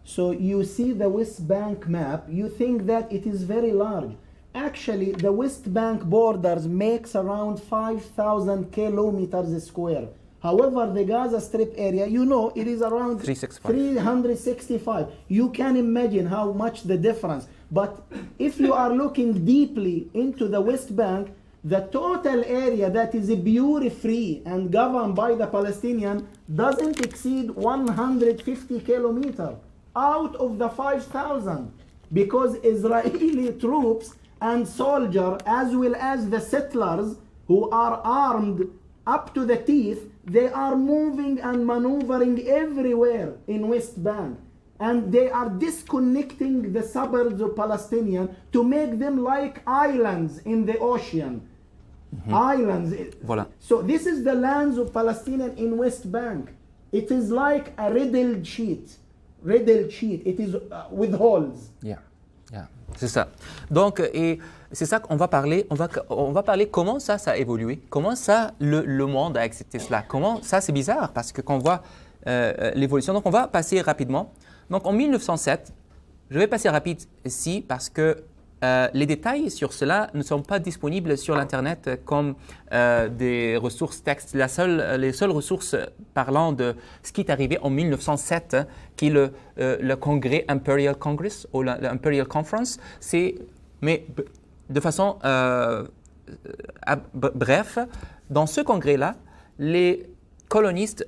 So you see the West Bank map, you think that it is very large. Actually, the West Bank borders makes around 5,000 kilometers square. However, the Gaza Strip area, you know, it is around 365. You can imagine how much the difference. But if you are looking deeply into the West Bank, the total area that is Bure-free and governed by the Palestinians doesn't exceed 150 kilometers out of the 5,000, because Israeli troops and soldiers, as well as the settlers who are armed up to the teeth, they are moving and maneuvering everywhere in West Bank. And they are disconnecting the suburbs of Palestinians to make them like islands in the ocean. Islands. Voilà. So this is the lands of Palestinians in West Bank. It is like a riddled sheet. It is with holes. Yeah. C'est ça. Donc, et c'est ça qu'on va parler. On va parler comment ça a évolué, comment ça le monde a accepté cela. Comment ça, c'est bizarre parce que quand on voit l'évolution. Donc, on va passer rapidement. Donc, en 1907, je vais passer rapide ici parce que les détails sur cela ne sont pas disponibles sur l'Internet comme des ressources textes. Les seules ressources parlant de ce qui est arrivé en 1907, qui est le congrès Imperial Congress ou l'Imperial Conference, mais de façon bref, dans ce congrès-là, les colonistes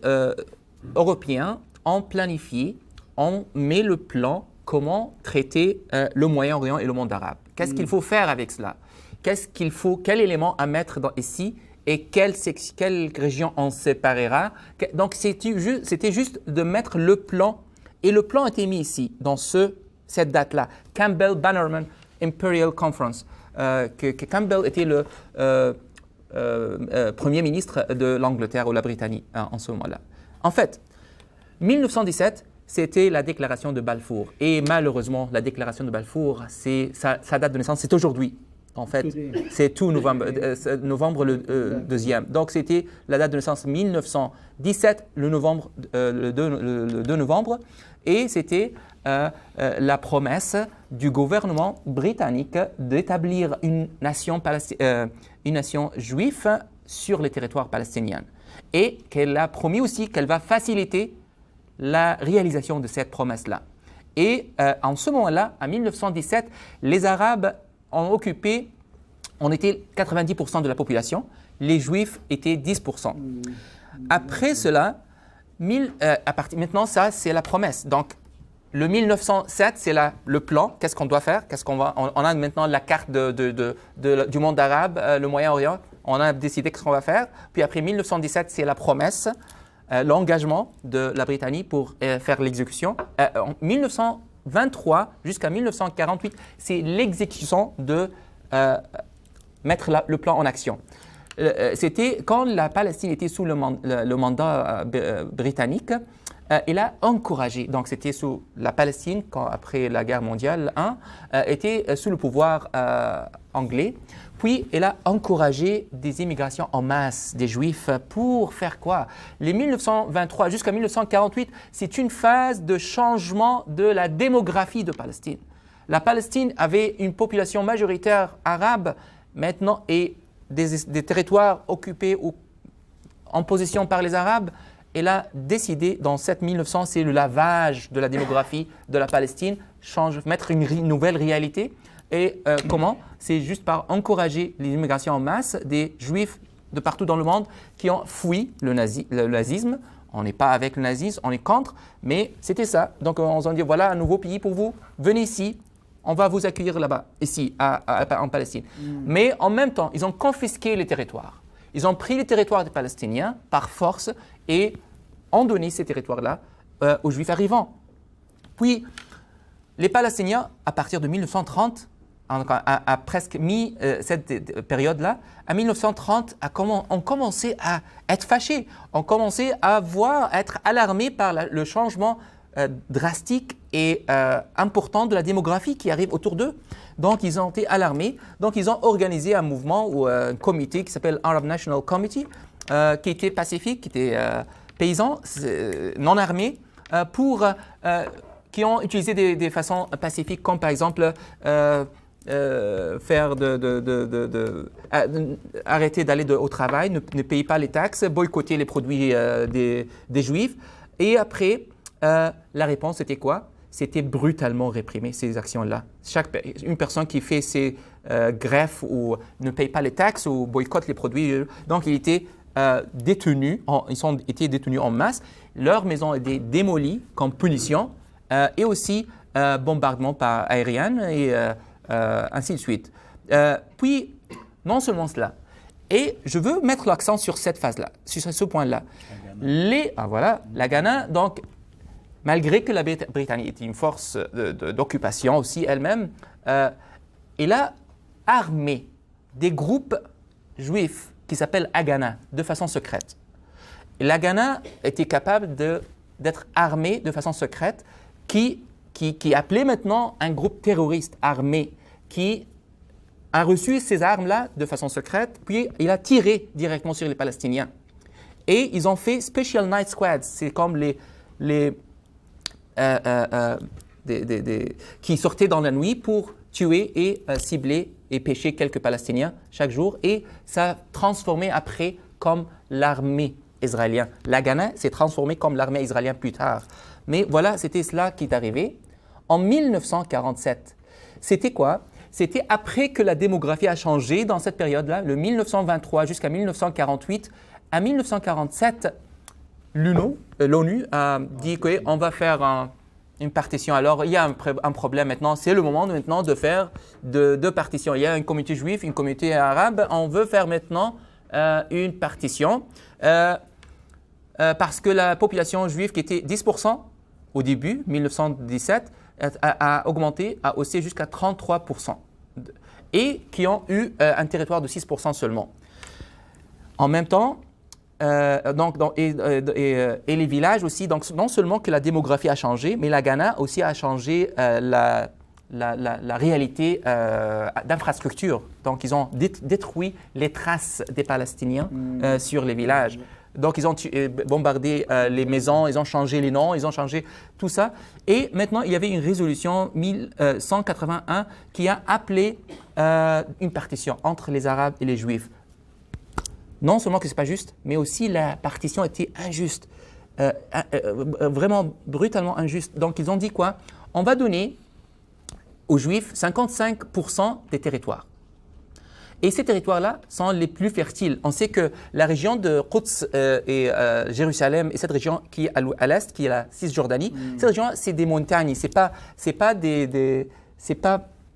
européens ont planifié, ont mis le plan comment traiter le Moyen-Orient et le monde arabe. Qu'est-ce qu'il faut faire avec cela? Quel élément à mettre ici et quelle région on séparera? Donc, c'était juste de mettre le plan. Et le plan a été mis ici, dans cette date-là. Campbell-Bannerman Imperial Conference. Campbell était le premier ministre de l'Angleterre ou la Britannie en ce moment-là. En fait, 1917, c'était la déclaration de Balfour. Et malheureusement, la déclaration de Balfour, sa date de naissance, c'est aujourd'hui. En fait, c'est tout novembre le 2e. Donc, c'était la date de naissance 1917, le 2 novembre. Et c'était la promesse du gouvernement britannique d'établir une nation juive sur les territoires palestiniens. Et qu'elle a promis aussi qu'elle va faciliter la réalisation de cette promesse-là. Et en ce moment-là, en 1917, les Arabes ont occupé, on était 90% de la population, les Juifs étaient 10%. Après cela, maintenant, ça, c'est la promesse. Donc, le 1907, c'est le plan. Qu'est-ce qu'on doit faire? On a maintenant la carte du monde arabe, le Moyen-Orient. On a décidé ce qu'on va faire. Puis après 1917, c'est la promesse. L'engagement de la Britannie pour faire l'exécution. En 1923 jusqu'à 1948, c'est l'exécution de mettre le plan en action. C'était quand la Palestine était sous le mandat britannique, elle a encouragé, donc c'était sous la Palestine, après la guerre mondiale 1, était sous le pouvoir anglais. Puis, elle a encouragé des immigrations en masse des Juifs pour faire quoi? Les 1923 jusqu'à 1948, c'est une phase de changement de la démographie de Palestine. La Palestine avait une population majoritaire arabe maintenant et des territoires occupés ou en possession par les Arabes. Elle a décidé, dans cette 1900, c'est le lavage de la démographie de la Palestine, mettre une nouvelle réalité. Et comment? C'est juste par encourager l'immigration en masse des Juifs de partout dans le monde qui ont fui le nazisme. On n'est pas avec le nazisme, on est contre, mais c'était ça. Donc on s'en dit, voilà un nouveau pays pour vous, venez ici, on va vous accueillir là-bas, ici, en Palestine. Mais en même temps, ils ont confisqué les territoires. Ils ont pris les territoires des Palestiniens par force et ont donné ces territoires-là aux Juifs arrivants. Puis, les Palestiniens, à partir de 1930, a presque mis cette période-là, en 1930, ont commencé à être fâchés, ont commencé à être alarmés par le changement drastique et important de la démographie qui arrive autour d'eux. Donc, ils ont été alarmés. Donc, ils ont organisé un mouvement ou un comité qui s'appelle Arab National Committee, qui était pacifique, qui était paysan, non armé, qui ont utilisé des façons pacifiques, comme par exemple arrêter d'aller au travail, ne payer pas les taxes, boycotter les produits des Juifs. Et après, la réponse était quoi? c'était brutalement réprimé, ces actions-là. Une personne qui fait ses greffes ou ne paye pas les taxes ou boycotte les produits, donc ils étaient détenus, ils ont été détenus en masse. Leur maison a été démolie comme punition et aussi bombardement par aérien et ainsi de suite. Puis, non seulement cela, et je veux mettre l'accent sur cette phase-là, sur ce point-là. La Ghana, donc, malgré que la Britannie était une force d'occupation aussi elle-même, elle a armé des groupes juifs qui s'appellent Haganah de façon secrète. Et l'Haganah était capable d'être armée de façon secrète qui appelait maintenant un groupe terroriste armé qui a reçu ces armes-là de façon secrète, puis il a tiré directement sur les Palestiniens. Et ils ont fait Special Night Squads, c'est comme qui sortaient dans la nuit pour tuer et cibler et pêcher quelques Palestiniens chaque jour. Et ça a transformé après comme l'armée israélienne. La Ghana s'est transformée comme l'armée israélienne plus tard. Mais voilà, c'était cela qui est arrivé. En 1947, c'était quoi? C'était après que la démographie a changé dans cette période-là, le 1923 jusqu'à 1948. À 1947, l'ONU a dit qu'on va faire une partition. Alors, il y a un problème maintenant. C'est le moment maintenant de faire deux partitions. Il y a une communauté juive, une communauté arabe. On veut faire maintenant une partition parce que la population juive qui était 10% au début, 1917, a augmenté, a haussé jusqu'à 33%. Et qui ont eu un territoire de 6% seulement. En même temps, et les villages aussi, donc non seulement que la démographie a changé, mais la Ghana aussi a changé la réalité d'infrastructure. Donc ils ont détruit les traces des Palestiniens sur les villages. Donc ils ont bombardé les maisons, ils ont changé les noms, ils ont changé tout ça. Et maintenant, il y avait une résolution 1181 qui a appelé une partition entre les Arabes et les Juifs. Non seulement que ce n'est pas juste, mais aussi la partition était injuste, vraiment brutalement injuste. Donc ils ont dit quoi? On va donner aux Juifs 55% des territoires. Et ces territoires-là sont les plus fertiles. On sait que la région de Quds et Jérusalem, et cette région qui est à l'est, qui est la Cisjordanie, cette région, c'est des montagnes, c'est pas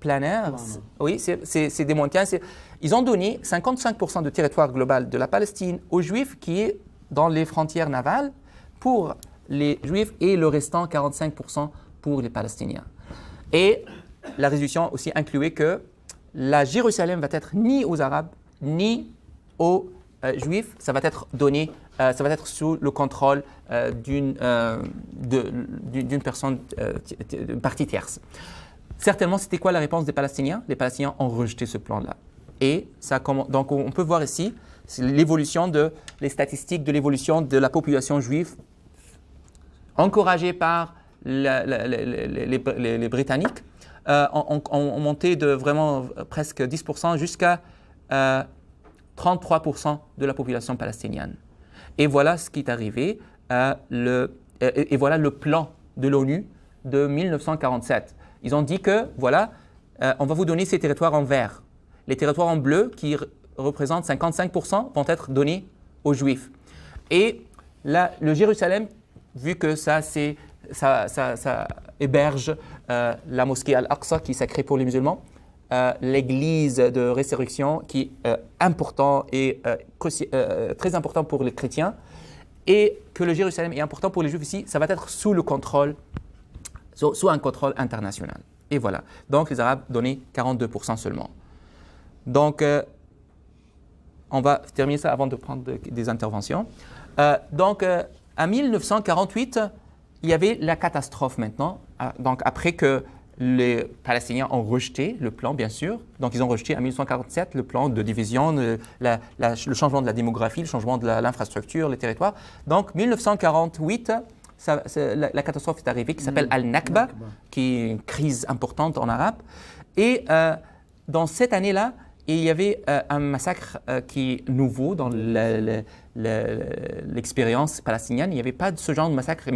planaire. Oui, c'est des montagnes. Ils ont donné 55% de territoire global de la Palestine aux Juifs qui est dans les frontières navales pour les Juifs et le restant 45% pour les Palestiniens. Et la résolution aussi incluait que la Jérusalem va être ni aux Arabes ni aux Juifs, ça va être donné, ça va être sous le contrôle d'une personne, d'une partie tierce. Certainement, c'était quoi la réponse des Palestiniens? Les Palestiniens ont rejeté ce plan-là. Et donc, on peut voir ici l'évolution les statistiques de l'évolution de la population juive encouragée par les Britanniques. On montait de vraiment presque 10% jusqu'à 33% de la population palestinienne. Et voilà ce qui est arrivé, et voilà le plan de l'ONU de 1947. Ils ont dit que, voilà, on va vous donner ces territoires en vert. Les territoires en bleu, qui représentent 55%, vont être donnés aux Juifs. Et là, le Jérusalem, vu que ça héberge la mosquée Al-Aqsa, qui est sacrée pour les musulmans, l'église de résurrection, qui est important et très important pour les chrétiens, et que le Jérusalem est important pour les Juifs ici, ça va être sous un contrôle international. Et voilà. Donc, les Arabes donnaient 42% seulement. Donc, on va terminer ça avant de prendre des interventions. Donc, en 1948, il y avait la catastrophe maintenant. Donc, après que les Palestiniens ont rejeté le plan, bien sûr. Donc, ils ont rejeté en 1947 le plan de division, le changement de la démographie, le changement de l'infrastructure, les territoires. Donc, 1948, la catastrophe est arrivée qui s'appelle Al-Nakba, qui est une crise importante en arabe. Et dans cette année-là, il y avait un massacre qui est nouveau dans l'expérience palestinienne. Il n'y avait pas de ce genre de massacre,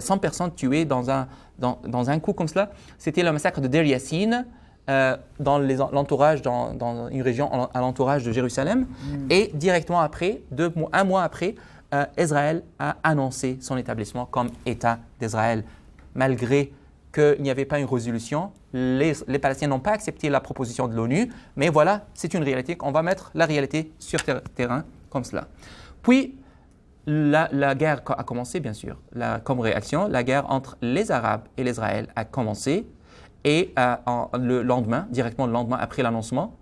100 personnes tuées dans un coup comme cela. C'était le massacre de Deir Yassin, dans l'entourage, dans une région à l'entourage de Jérusalem. Et directement après, un mois après, Israël a annoncé son établissement comme État d'Israël. Malgré qu'il n'y avait pas une résolution, les Palestiniens n'ont pas accepté la proposition de l'ONU, mais voilà, c'est une réalité. On va mettre la réalité sur terrain comme cela. Puis, la guerre a commencé, bien sûr. Comme réaction, la guerre entre les Arabes et l'Israël a commencé. Et directement le lendemain après l'annoncement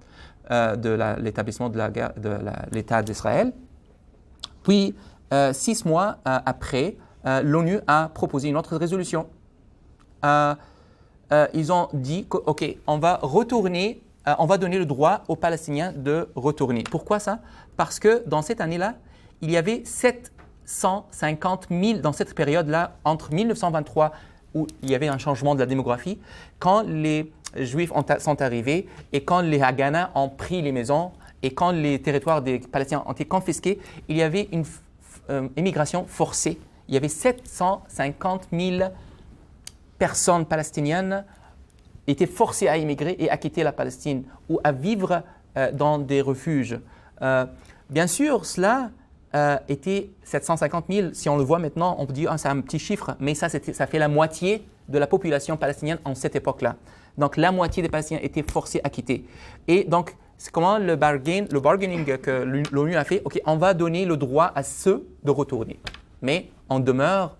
de l'établissement de l'État d'Israël. Puis, 6 mois après, l'ONU a proposé une autre résolution. Ils ont dit OK, on va retourner, on va donner le droit aux Palestiniens de retourner. Pourquoi ça? Parce que dans cette année-là, il y avait 750 000, dans cette période-là, entre 1923, où il y avait un changement de la démographie, quand les Juifs sont arrivés et quand les Haganah ont pris les maisons et quand les territoires des Palestiniens ont été confisqués, il y avait une immigration forcée. Il y avait 750 000 personnes palestiniennes étaient forcées à immigrer et à quitter la Palestine ou à vivre dans des refuges. Bien sûr, cela était 750 000. Si on le voit maintenant, on peut dire c'est un petit chiffre, mais ça fait la moitié de la population palestinienne en cette époque-là. Donc la moitié des Palestiniens étaient forcés à quitter. Et donc, c'est comment le bargaining que l'ONU a fait, OK, on va donner le droit à ceux de retourner. Mais on demeure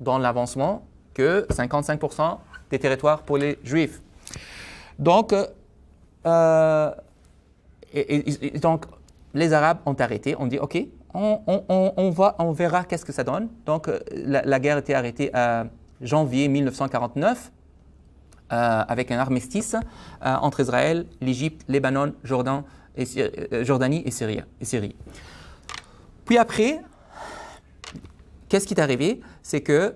dans l'avancement que 55% des territoires pour les Juifs. Donc, donc les Arabes ont arrêté, on dit OK, on verra qu'est-ce que ça donne. Donc, la guerre était arrêtée à janvier 1949 avec un armistice entre Israël, l'Égypte, Libanon, Jordanie et Syrie. Puis après, qu'est-ce qui est arrivé? C'est que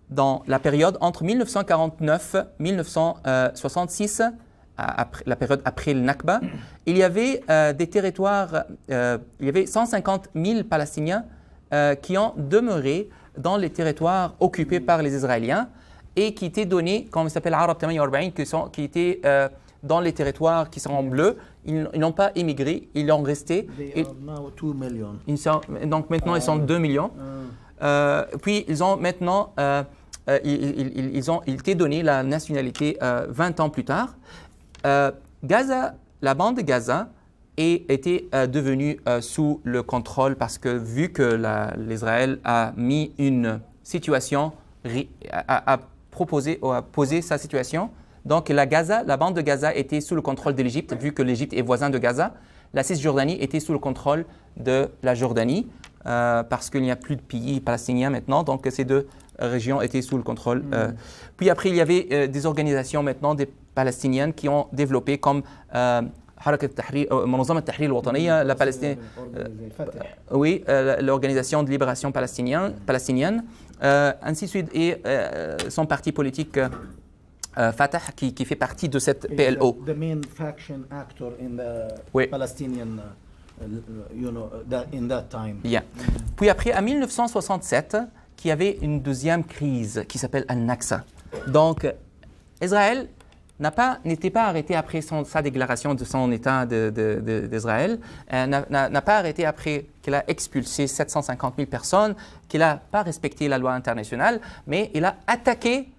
dans la période entre 1949 et 1966, la période après le Nakba, il y avait des territoires, il y avait 150 000 Palestiniens qui ont demeuré dans les territoires occupés par les Israéliens et qui étaient donnés, comme ça s'appelle Arab 48, qui étaient dans les territoires qui sont en bleu. Ils n'ont pas émigré, ils ont resté. Donc maintenant, ils sont 2 millions. Puis ils ont maintenant, ils ont été donnés la nationalité 20 ans plus tard. Gaza, la bande de Gaza était devenue sous le contrôle parce que vu que l'Israël a mis une situation, a posé sa situation, donc la bande de Gaza était sous le contrôle de l'Égypte, vu que l'Égypte est voisin de Gaza. La Cisjordanie était sous le contrôle de la Jordanie parce qu'il n'y a plus de pays palestiniens maintenant, donc ces deux régions étaient sous le contrôle. Puis après, il y avait des organisations maintenant, des palestiniennes qui ont développé comme Monazamat Tahrir al-Wataniya, la Palestine, l'organisation de libération palestinienne, ainsi de suite, et son parti politique Fatah qui fait partie de cette PLO. The main faction actor in the Palestinian, in that time. Yeah. Puis après, en 1967, qu'il y avait une deuxième crise qui s'appelle Al-Naqsa. Donc, Israël n'était pas arrêté après sa déclaration de son État d'Israël, n'a pas arrêté après qu'il a expulsé 750 000 personnes, qu'il n'a pas respecté la loi internationale, mais il a attaqué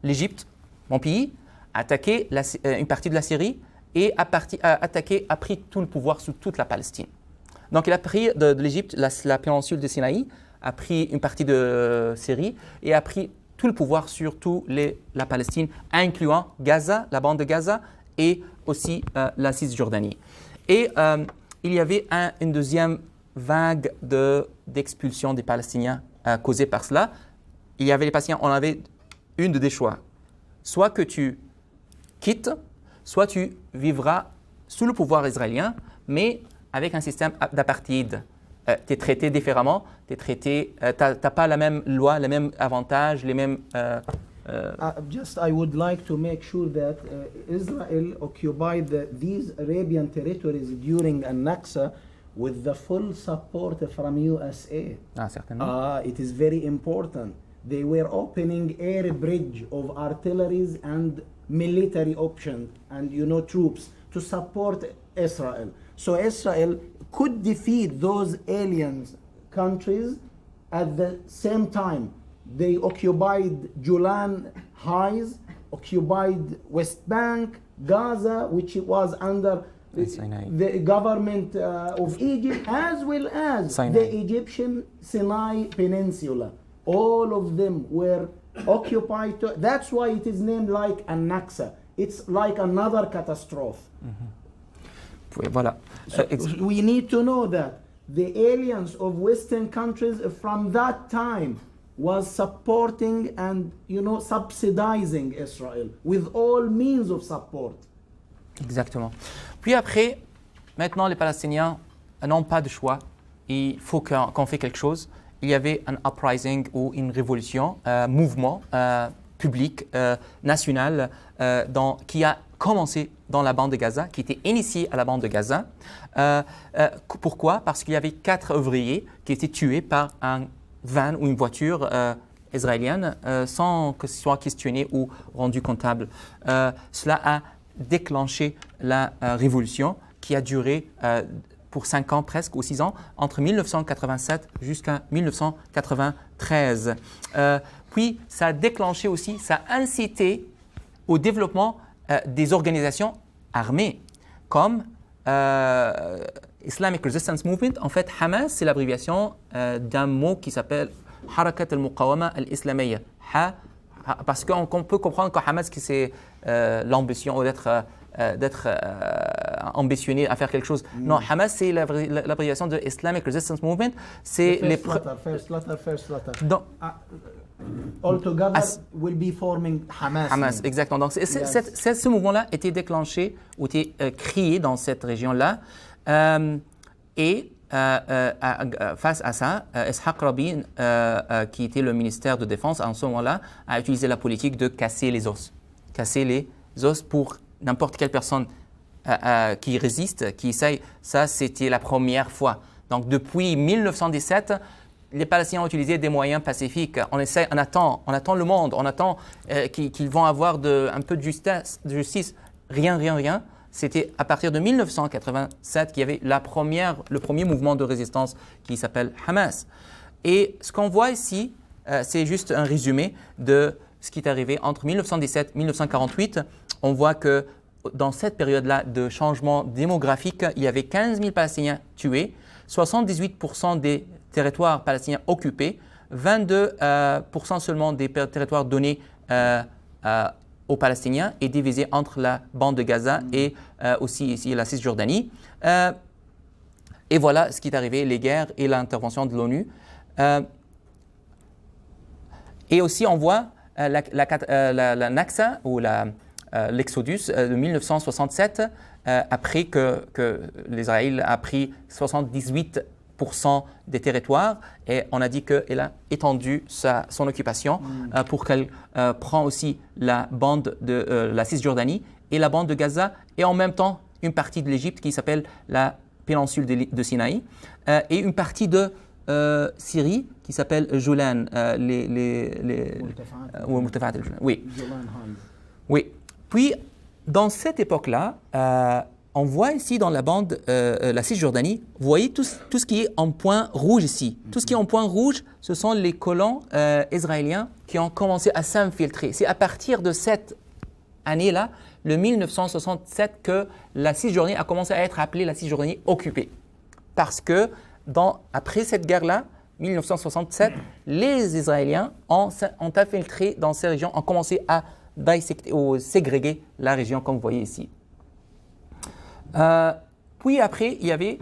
l'Égypte, mon pays, attaqué une partie de la Syrie et a pris tout le pouvoir sur toute la Palestine. Donc il a pris de l'Égypte la péninsule de Sinaï, a pris une partie de Syrie et a pris tout le pouvoir sur la Palestine, incluant Gaza, la bande de Gaza, et aussi la Cisjordanie. Et il y avait une deuxième vague d'expulsion des Palestiniens causée par cela. Il y avait les Palestiniens, on avait des choix. Soit que tu quittes, soit tu vivras sous le pouvoir israélien, mais avec un système d'apartheid. Tu es traité différemment, tu n'as pas la même loi, les mêmes avantages, les mêmes Just I would like to make sure that Israel occupied these Arabian territories during An-Naksa with the full support from USA. Ah, certainement. It is very important. They were opening air bridge of artilleries and military options and troops to support Israel. So Israel could defeat those alien countries at the same time. They occupied Golan Heights, occupied West Bank, Gaza, which was under the government of Egypt, as well as the Egyptian Sinai Peninsula. All of them were occupied. That's why it is named like An-Naksa. It's like another catastrophe. Voilà. So we need to know that the aliens of Western countries from that time was supporting and subsidizing Israel with all means of support. Exactement. Puis après, maintenant les Palestiniens n'ont pas de choix. Il faut qu'on fait quelque chose. Il y avait un uprising ou une révolution, mouvement public, national, qui a commencé dans la bande de Gaza, qui était initié à la bande de Gaza. Pourquoi? Parce qu'il y avait 4 ouvriers qui étaient tués par un van ou une voiture israélienne sans que ce soit questionné ou rendu comptable. Cela a déclenché la révolution qui a duré pour 5 ans presque ou 6 ans, entre 1987 jusqu'à 1993. Puis ça a déclenché aussi, ça a incité au développement des organisations armées comme Islamic Resistance Movement. En fait, Hamas, c'est l'abréviation d'un mot qui s'appelle Harakat al-Muqawama al-Islamiyya. Parce qu'on peut comprendre que Hamas, c'est l'ambition d'être ambitionné à faire quelque chose. Non, Hamas, c'est l'abréviation de Islamic ResistanceMovement. C'est First letter. Donc, all together will be forming Hamas. Hamas, exactement. Donc, ce mouvement-là était déclenché ou était créé dans cette région-là. Et face à ça, Ishaq Rabin, qui était le ministère de Défense en ce moment-là, a utilisé la politique de casser les os. Casser les os pour n'importe quelle personne qui résiste, qui essaye. Ça, c'était la première fois. Donc, depuis 1917, les Palestiniens ont utilisé des moyens pacifiques. On attend le monde, on attend qu'ils vont avoir un peu de justice. Rien. C'était à partir de 1987 qu'il y avait le premier mouvement de résistance qui s'appelle Hamas. Et ce qu'on voit ici, c'est juste un résumé de ce qui est arrivé entre 1917 et 1948. On voit que dans cette période-là de changement démographique, il y avait 15 000 Palestiniens tués, 78% des territoires palestiniens occupés, 22% seulement des territoires donnés aux Palestiniens et divisés entre la bande de Gaza et aussi ici la Cisjordanie. Et voilà ce qui est arrivé, les guerres et l'intervention de l'ONU. Et aussi on voit la Naksa ou l'Exodus de 1967, après que l'Israël a pris 78% des territoires et on a dit qu'elle a étendu son occupation pour qu'elle prend aussi la bande de la Cisjordanie et la bande de Gaza et en même temps une partie de l'Égypte qui s'appelle la péninsule de Sinaï et une partie de Syrie qui s'appelle Golan, oui. Puis dans cette époque-là, on voit ici dans la bande, la Cisjordanie, vous voyez tout ce qui est en point rouge ici. Tout ce qui est en point rouge, ce sont les colons israéliens qui ont commencé à s'infiltrer. C'est à partir de cette année-là, le 1967, que la Cisjordanie a commencé à être appelée la Cisjordanie occupée. Parce que après cette guerre-là, 1967, les Israéliens ont infiltré dans ces régions, ont commencé à dissecter ou ségréguer la région, comme vous voyez ici. Puis après, il y avait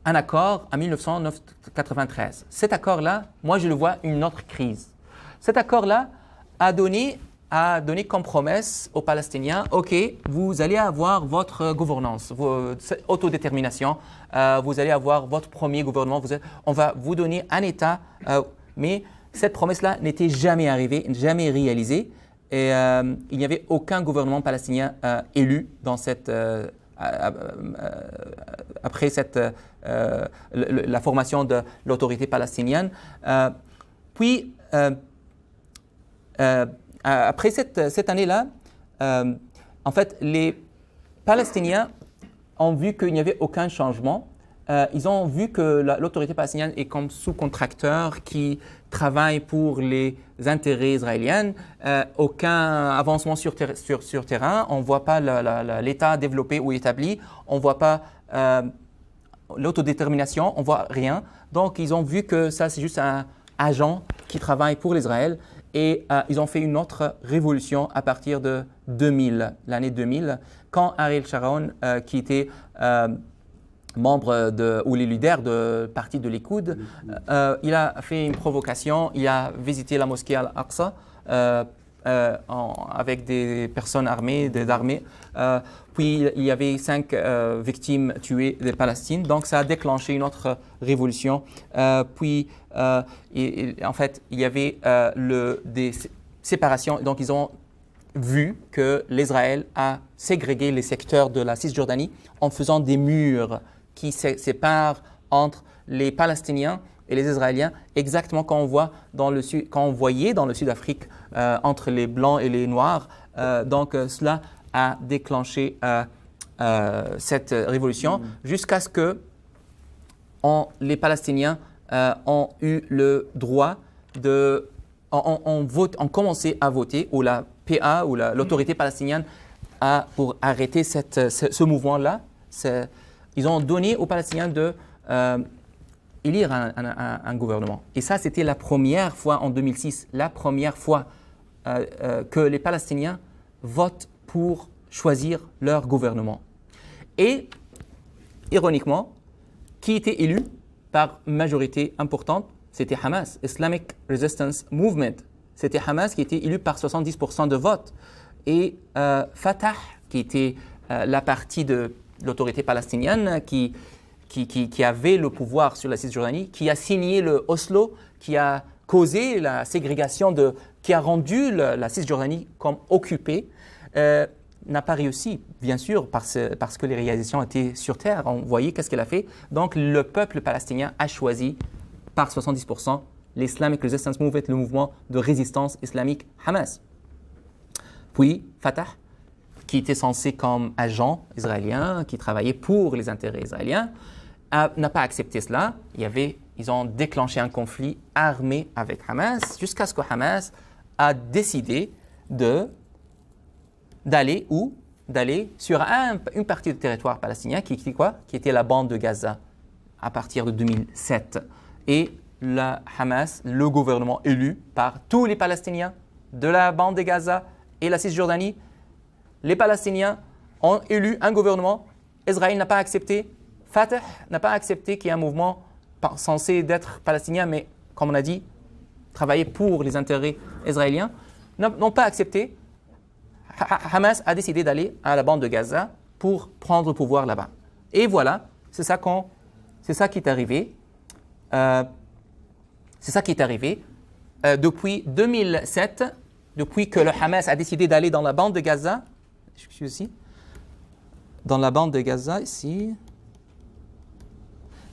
un accord en 1993. Cet accord-là, moi je le vois une autre crise. Cet accord-là a donné comme promesse aux Palestiniens, OK, vous allez avoir votre gouvernance, votre autodétermination, vous allez avoir votre premier gouvernement, on va vous donner un État, mais cette promesse-là n'était jamais arrivée, jamais réalisée. Et il n'y avait aucun gouvernement palestinien élu dans cette, après la formation de l'autorité palestinienne. Puis, après cette année-là, en fait, les Palestiniens ont vu qu'il n'y avait aucun changement. Ils ont vu que l'autorité palestinienne est comme sous-contracteur qui travaille pour les intérêts israéliens. Aucun avancement sur terrain. On ne voit pas l'État développé ou établi. On ne voit pas l'autodétermination. On ne voit rien. Donc, ils ont vu que ça, c'est juste un agent qui travaille pour l'Israël. Et ils ont fait une autre révolution à partir de 2000, l'année 2000, quand Ariel Sharon, qui était membre ou le leader du parti de Likoud, il a fait une provocation, il a visité la mosquée Al-Aqsa avec des personnes armées, puis il y avait 5 victimes tuées de Palestine, donc ça a déclenché une autre révolution. Puis en fait, il y avait des séparations, donc ils ont vu que l'Israël a ségrégué les secteurs de la Cisjordanie en faisant des murs qui séparent entre les Palestiniens et les Israéliens, exactement quand on voyait dans le Sud-Afrique entre les Blancs et les Noirs. Donc cela a déclenché cette révolution jusqu'à ce que les Palestiniens ont eu le droit ont commencé à voter, ou la PA, ou l'autorité palestinienne, pour arrêter ce mouvement-là. Ils ont donné aux Palestiniens d'élire un gouvernement. Et ça, c'était la première fois en 2006, la première fois que les Palestiniens votent pour choisir leur gouvernement. Et, ironiquement, qui était élu par majorité importante? C'était Hamas, Islamic Resistance Movement. C'était Hamas qui était élu par 70% de votes. Et Fatah, qui était la partie de l'autorité palestinienne qui avait le pouvoir sur la Cisjordanie, qui a signé le Oslo, qui a causé la ségrégation, qui a rendu la Cisjordanie comme occupée, n'a pas réussi, bien sûr, parce que les réalisations étaient sur terre. On voyait qu'est-ce qu'elle a fait. Donc, le peuple palestinien a choisi par 70% l'Islamic Resistance Movement, le mouvement de résistance islamique Hamas. Puis, Fatah, qui était censé comme agent israélien, qui travaillait pour les intérêts israéliens, n'a pas accepté cela. Ils ont déclenché un conflit armé avec Hamas, jusqu'à ce que Hamas a décidé d'aller sur une partie du territoire palestinien, qui était la bande de Gaza, à partir de 2007. Et Hamas, le gouvernement élu par tous les Palestiniens de la bande de Gaza et la Cisjordanie, les Palestiniens ont élu un gouvernement. Israël n'a pas accepté. Fatah n'a pas accepté qu'il y ait un mouvement censé d'être palestinien, mais comme on a dit, travailler pour les intérêts israéliens, n'ont pas accepté. Hamas a décidé d'aller à la bande de Gaza pour prendre le pouvoir là-bas. Et voilà, c'est ça qui est arrivé. Depuis 2007, depuis que le Hamas a décidé d'aller dans la bande de Gaza. Je suis ici. Dans la bande de Gaza, ici.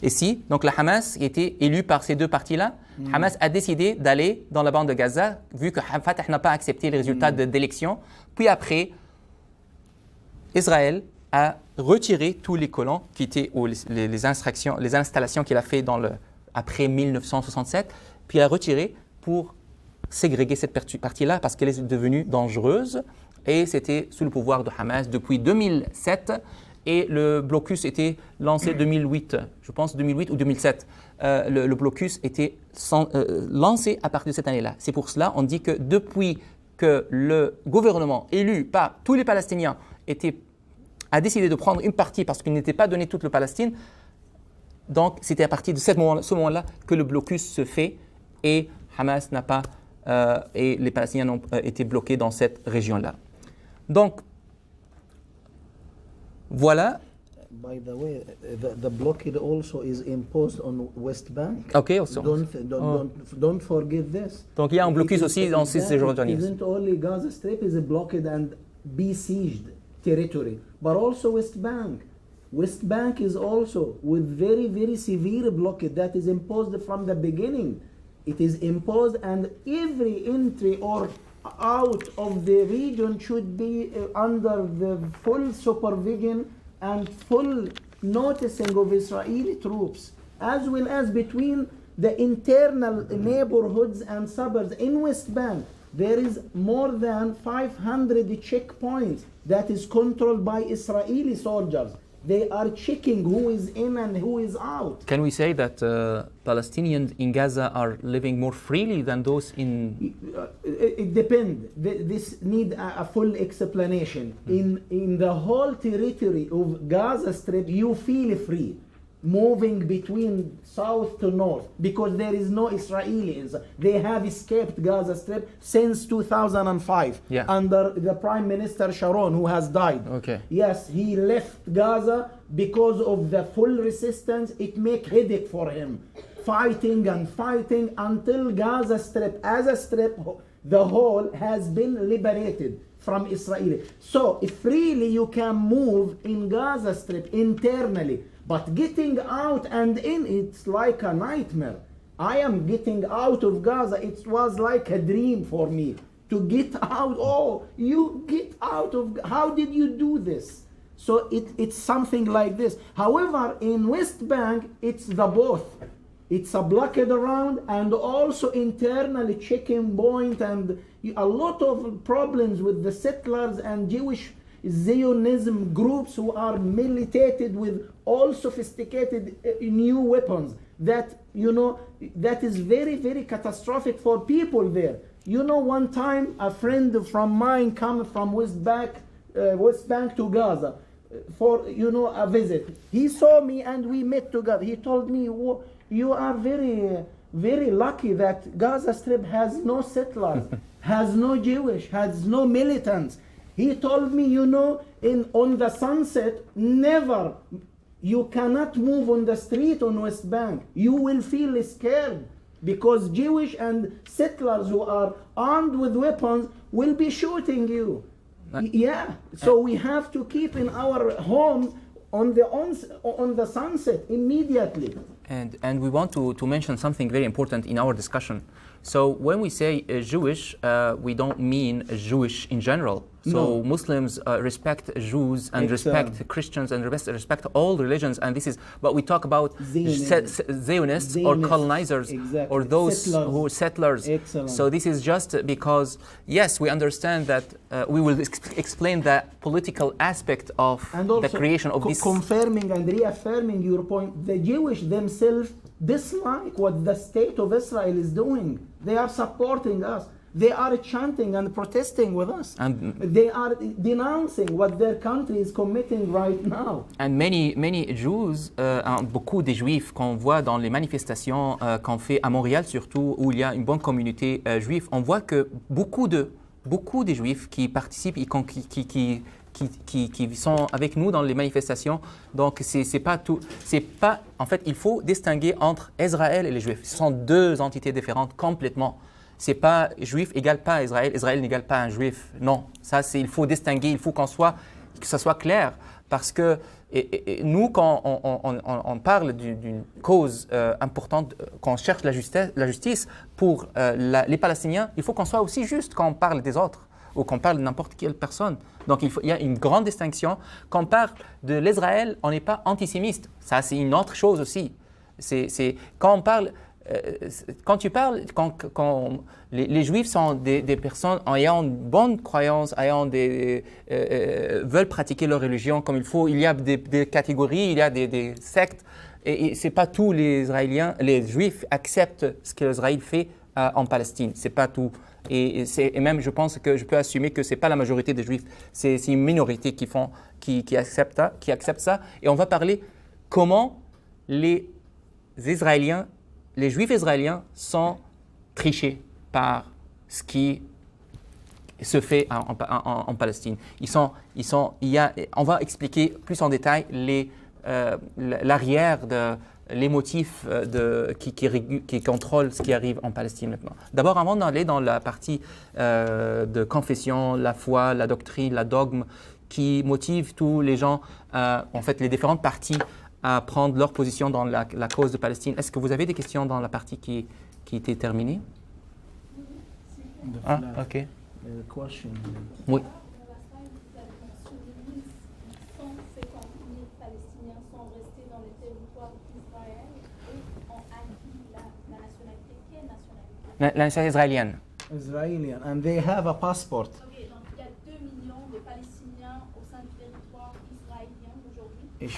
Ici, donc le Hamas qui était élu par ces deux partis-là, Hamas a décidé d'aller dans la bande de Gaza, vu que Fatah n'a pas accepté les résultats d'élection. Puis après, Israël a retiré tous les colons qui étaient, ou les installations qu'il a fait après 1967, puis il a retiré pour ségréguer cette partie-là parce qu'elle est devenue dangereuse. Et c'était sous le pouvoir de Hamas depuis 2007. Et le blocus était lancé 2008, je pense 2008 ou 2007. Le blocus était lancé à partir de cette année-là. C'est pour cela on dit que depuis que le gouvernement élu par tous les Palestiniens a décidé de prendre une partie parce qu'il n'était pas donné toute la Palestine, donc c'était à partir de ce moment-là que le blocus se fait et Hamas n'a pas et les Palestiniens ont été bloqués dans cette région-là. Donc, voilà By the way, the blockade also is imposed on West Bank. OK, also. Don't forget this. Donc il y a un blocus aussi dans Cisjordanie. It isn't only Gaza Strip is a blockade and besieged territory, but also West Bank. West Bank is also with very, very severe blockade that is imposed from the beginning. It is imposed, and every entry or out of the region should be under the full supervision and full noticing of Israeli troops, as well as between the internal neighborhoods and suburbs. In West Bank, there is more than 500 checkpoints that is controlled by Israeli soldiers. They are checking who is in and who is out. Can we say that Palestinians in Gaza are living more freely than those in... It depends. This need a full explanation. In the whole territory of Gaza Strip, you feel free moving between south to north because there is no Israelis. They have escaped Gaza Strip since 2005 under the Prime Minister Sharon, who has died. Okay. Yes, he left Gaza because of the full resistance. It make headache for him. Fighting until Gaza Strip, as a strip, the whole has been liberated from Israel. So freely you can move in Gaza Strip internally. But getting out and in, it's like a nightmare. I am getting out of Gaza. It was like a dream for me to get out. Oh, you get out of... How did you do this? So it's something like this. However, in West Bank, it's the both. It's a blockade around and also internally checking point and a lot of problems with the settlers and Jewish Zionism groups who are militated with all sophisticated new weapons that, that is very, very catastrophic for people there. One time a friend from mine came from West Bank to Gaza for, a visit. He saw me and we met together. He told me, you are very, very lucky that Gaza Strip has no settlers, has no Jewish, has no militants. He told me, on the Sunset, never, you cannot move on the street on West Bank. You will feel scared because Jewish and settlers who are armed with weapons will be shooting you. Yeah, so we have to keep in our homes on the Sunset immediately. And we want to mention something very important in our discussion. So when we say Jewish, we don't mean Jewish in general. So Muslims respect Jews and respect Christians and respect all religions. And this is, but we talk about Zionists or colonizers or those who are settlers. So this is just because, yes, we understand that we will explain the political aspect of the creation of this. Confirming and reaffirming your point, the Jewish themselves dislike what the state of Israel is doing. They are supporting us. They are chanting and protesting with us. And they are denouncing what their country is committing right now. And many Jews, beaucoup des Juifs qu'on voit dans les manifestations qu'on fait à Montréal surtout, où il y a une bonne communauté juive, on voit que beaucoup des Juifs qui participent, qui sont avec nous dans les manifestations. Donc c'est pas tout, en fait il faut distinguer entre Israël et les Juifs. Ce sont deux entités différentes complètement. C'est pas juif égale pas Israël, Israël n'égale pas un juif. Non, il faut distinguer, il faut que ça soit clair parce que nous quand on parle d'une cause importante, quand on cherche la justice pour les Palestiniens, il faut qu'on soit aussi juste quand on parle des autres ou qu'on parle de n'importe quelle personne. Donc il y a une grande distinction. Quand on parle de l'Israël, on n'est pas antisémite. Ça, c'est une autre chose aussi. Quand on parle, quand les Juifs sont des personnes ayant une bonne croyance, veulent pratiquer leur religion comme il faut, il y a des catégories, il y a des sectes, et c'est pas tous les Juifs acceptent ce que l'Israël fait en Palestine. C'est pas tout. Et même, je pense que je peux assumer que c'est pas la majorité des Juifs, c'est une minorité qui accepte ça. Et on va parler comment les Juifs israéliens sont trichés par ce qui se fait en Palestine. On va expliquer plus en détail les l'arrière de les motifs qui contrôlent ce qui arrive en Palestine maintenant. D'abord, avant d'aller dans la partie de confession, la foi, la doctrine, la dogme, qui motive tous les gens, en fait, les différentes parties à prendre leur position dans la cause de Palestine. Est-ce que vous avez des questions dans la partie qui était terminée? Ah, ok. Question. Oui. La nationalité israélienne. Israeli, and they have a passport. Ok, donc il y a 2 millions de Palestiniens au sein du territoire israélien aujourd'hui.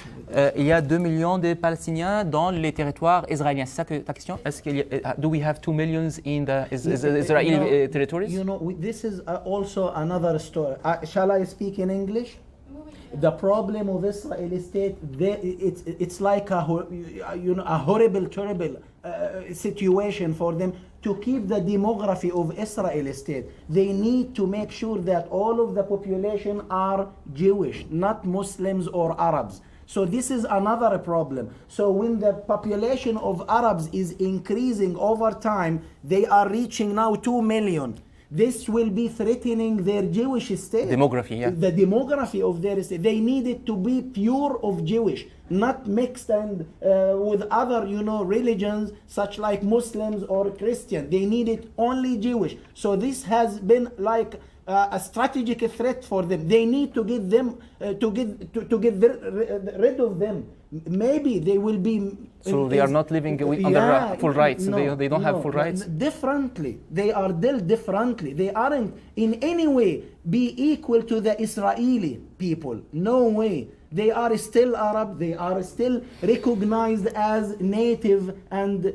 Il y a 2 millions de Palestiniens dans les territoires israéliens. C'est ça que ta question? Est-ce qu'il y a, do we have 2 millions in the Israeli territories? You know, this is also another story. Shall I speak in English? The problem of Israeli state, it's like a horrible, terrible situation for them to keep the demography of Israeli state. They need to make sure that all of the population are Jewish, not Muslims or Arabs. So this is another problem. So when the population of Arabs is increasing over time, they are reaching now 2 million. This will be threatening their Jewish state. Demography, yeah. The demography of their state. They need it to be pure of Jewish, not mixed and with other, religions such like Muslims or Christian. They need it only Jewish. So this has been like a strategic threat for them. They need to get them to get rid of them. Maybe they will be. So they are not living under full rights. No, they don't have full rights. Differently, they are dealt differently. They aren't in any way be equal to the Israeli people. No way. They are still Arab. They are still recognized as native and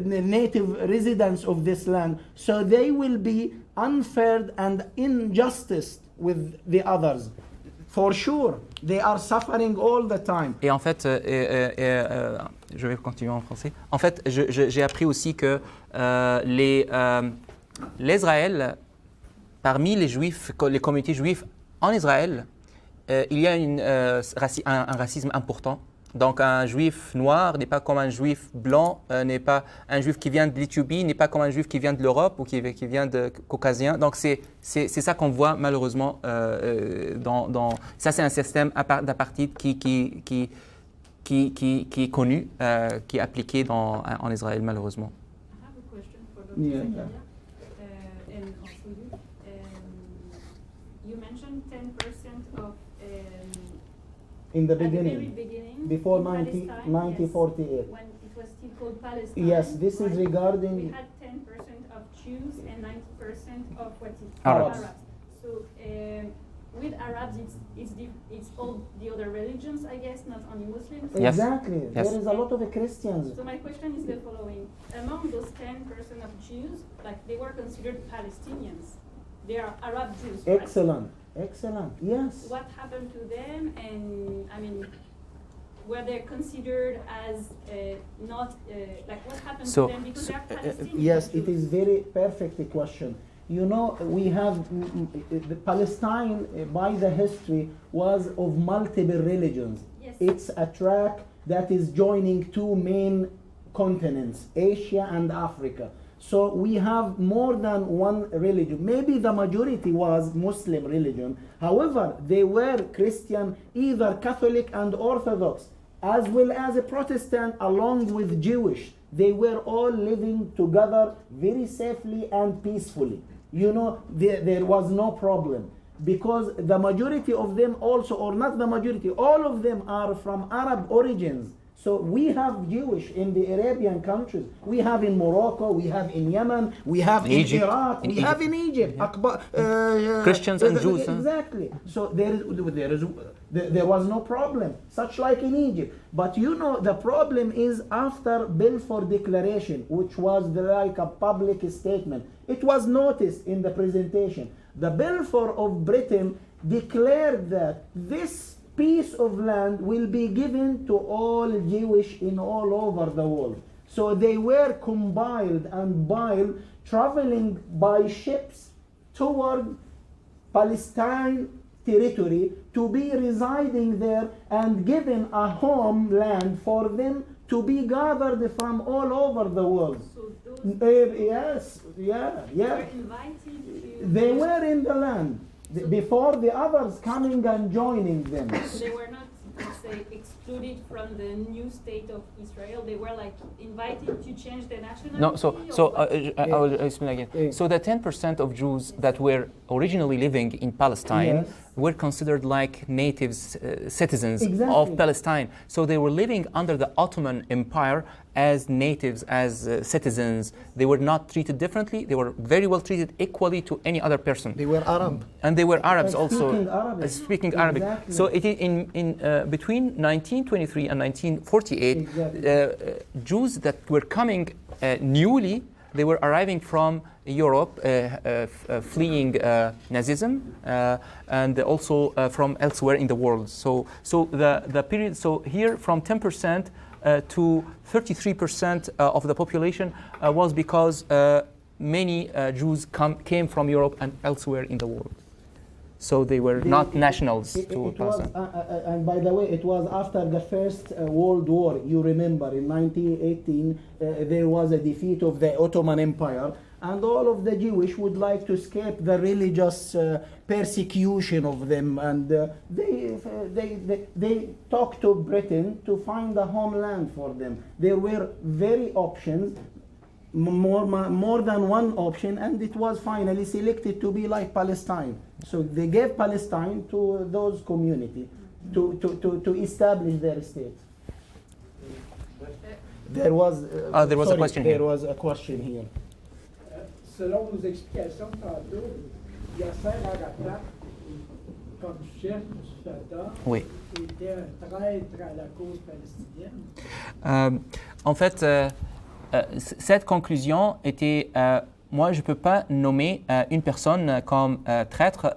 native residents of this land. So they will be unfair and injustice with the others. For sure, they are suffering all the time. Et en fait, je vais continuer en français. En fait, j'ai appris aussi que l'Israël, parmi les Juifs, les communautés juives en Israël, il y a un racisme important. Donc un Juif noir n'est pas comme un Juif blanc, n'est pas un Juif qui vient de l'Éthiopie, n'est pas comme un Juif qui vient de l'Europe ou qui vient de Caucasien. Donc c'est ça qu'on voit malheureusement ça c'est un système d'apartheid qui est connu, qui est appliqué en Israël malheureusement. I have a question for Dr. Zakaria, and also you. You mentioned 10% of In the at the very beginning, beginning, before in 1948. yes, when it was still called Palestine. Yes, this is right? regarding. We had 10% of Jews and 90% of what is Arabs. So with Arabs, it's all the other religions, I guess, not only Muslims. Yes. Exactly. Yes. There is a lot of Christians. So my question is the following: among those 10% of Jews, like they were considered Palestinians, they are Arab Jews. Right? Excellent. Yes. What happened to them, and I mean, were they considered as not like what happened So- to them because they are Palestinians? Yes, it is very perfect question. You know, we have the Palestine by the history was of multiple religions. Yes. It's a track that is joining two main continents, Asia and Africa. So we have more than one religion. Maybe the majority was Muslim religion. However, they were Christian, either Catholic and Orthodox, as well as a Protestant along with Jewish. They were all living together very safely and peacefully. You know, there was no problem because the majority of them also, or not the majority, all of them are from Arab origins. So we have Jewish in the Arabian countries. We have in Morocco, we have in Yemen, we have in Egypt. Iraq, we have in Egypt. Yeah. Christians and Jews, huh? Exactly. So there was no problem, such like in Egypt. But you know, the problem is after Balfour Declaration, which was like a public statement. It was noticed in the presentation. The Balfour of Britain declared that this piece of land will be given to all Jewish in all over the world. So they were compiled and biled, traveling by ships toward Palestine territory to be residing there and given a homeland for them to be gathered from all over the world. So those Yes, were invited to. They were in the land before the others coming and joining them. They were not, let's say, excluded from the new state of Israel. They were like invited to change their nationality. No, I will explain again. Yeah. So the 10% of Jews that were originally living in Palestine Yes. were considered like natives, citizens Exactly. of Palestine. So they were living under the Ottoman Empire as natives, as citizens. They were not treated differently. They were very well treated equally to any other person. They were Arab. And they were Arabs also. Speaking Arabic. Speaking Arabic. Exactly. So it is between 1923 and 1948, Exactly. Jews that were coming newly, they were arriving from Europe, fleeing Nazism, and also from elsewhere in the world. So the period. So here, from 10% to 33% of the population was because many Jews came from Europe and elsewhere in the world. So they were not nationals to It was, Palestine. and by the way, it was after the First World War. You remember, in 1918, there was a defeat of the Ottoman Empire, and all of the Jewish would like to escape the religious persecution of them, and they talked to Britain to find a homeland for them. There were very options. More than one option, and it was finally selected to be like Palestine. So they gave Palestine to those communities to establish their state. There was a question here. There was a question here. Selon vos explications tantôt, Yasser Arafat, comme chef du Fatah, Oui. était un traître à la cause palestinienne. En fait, cette conclusion était, moi je ne peux pas nommer une personne comme traître,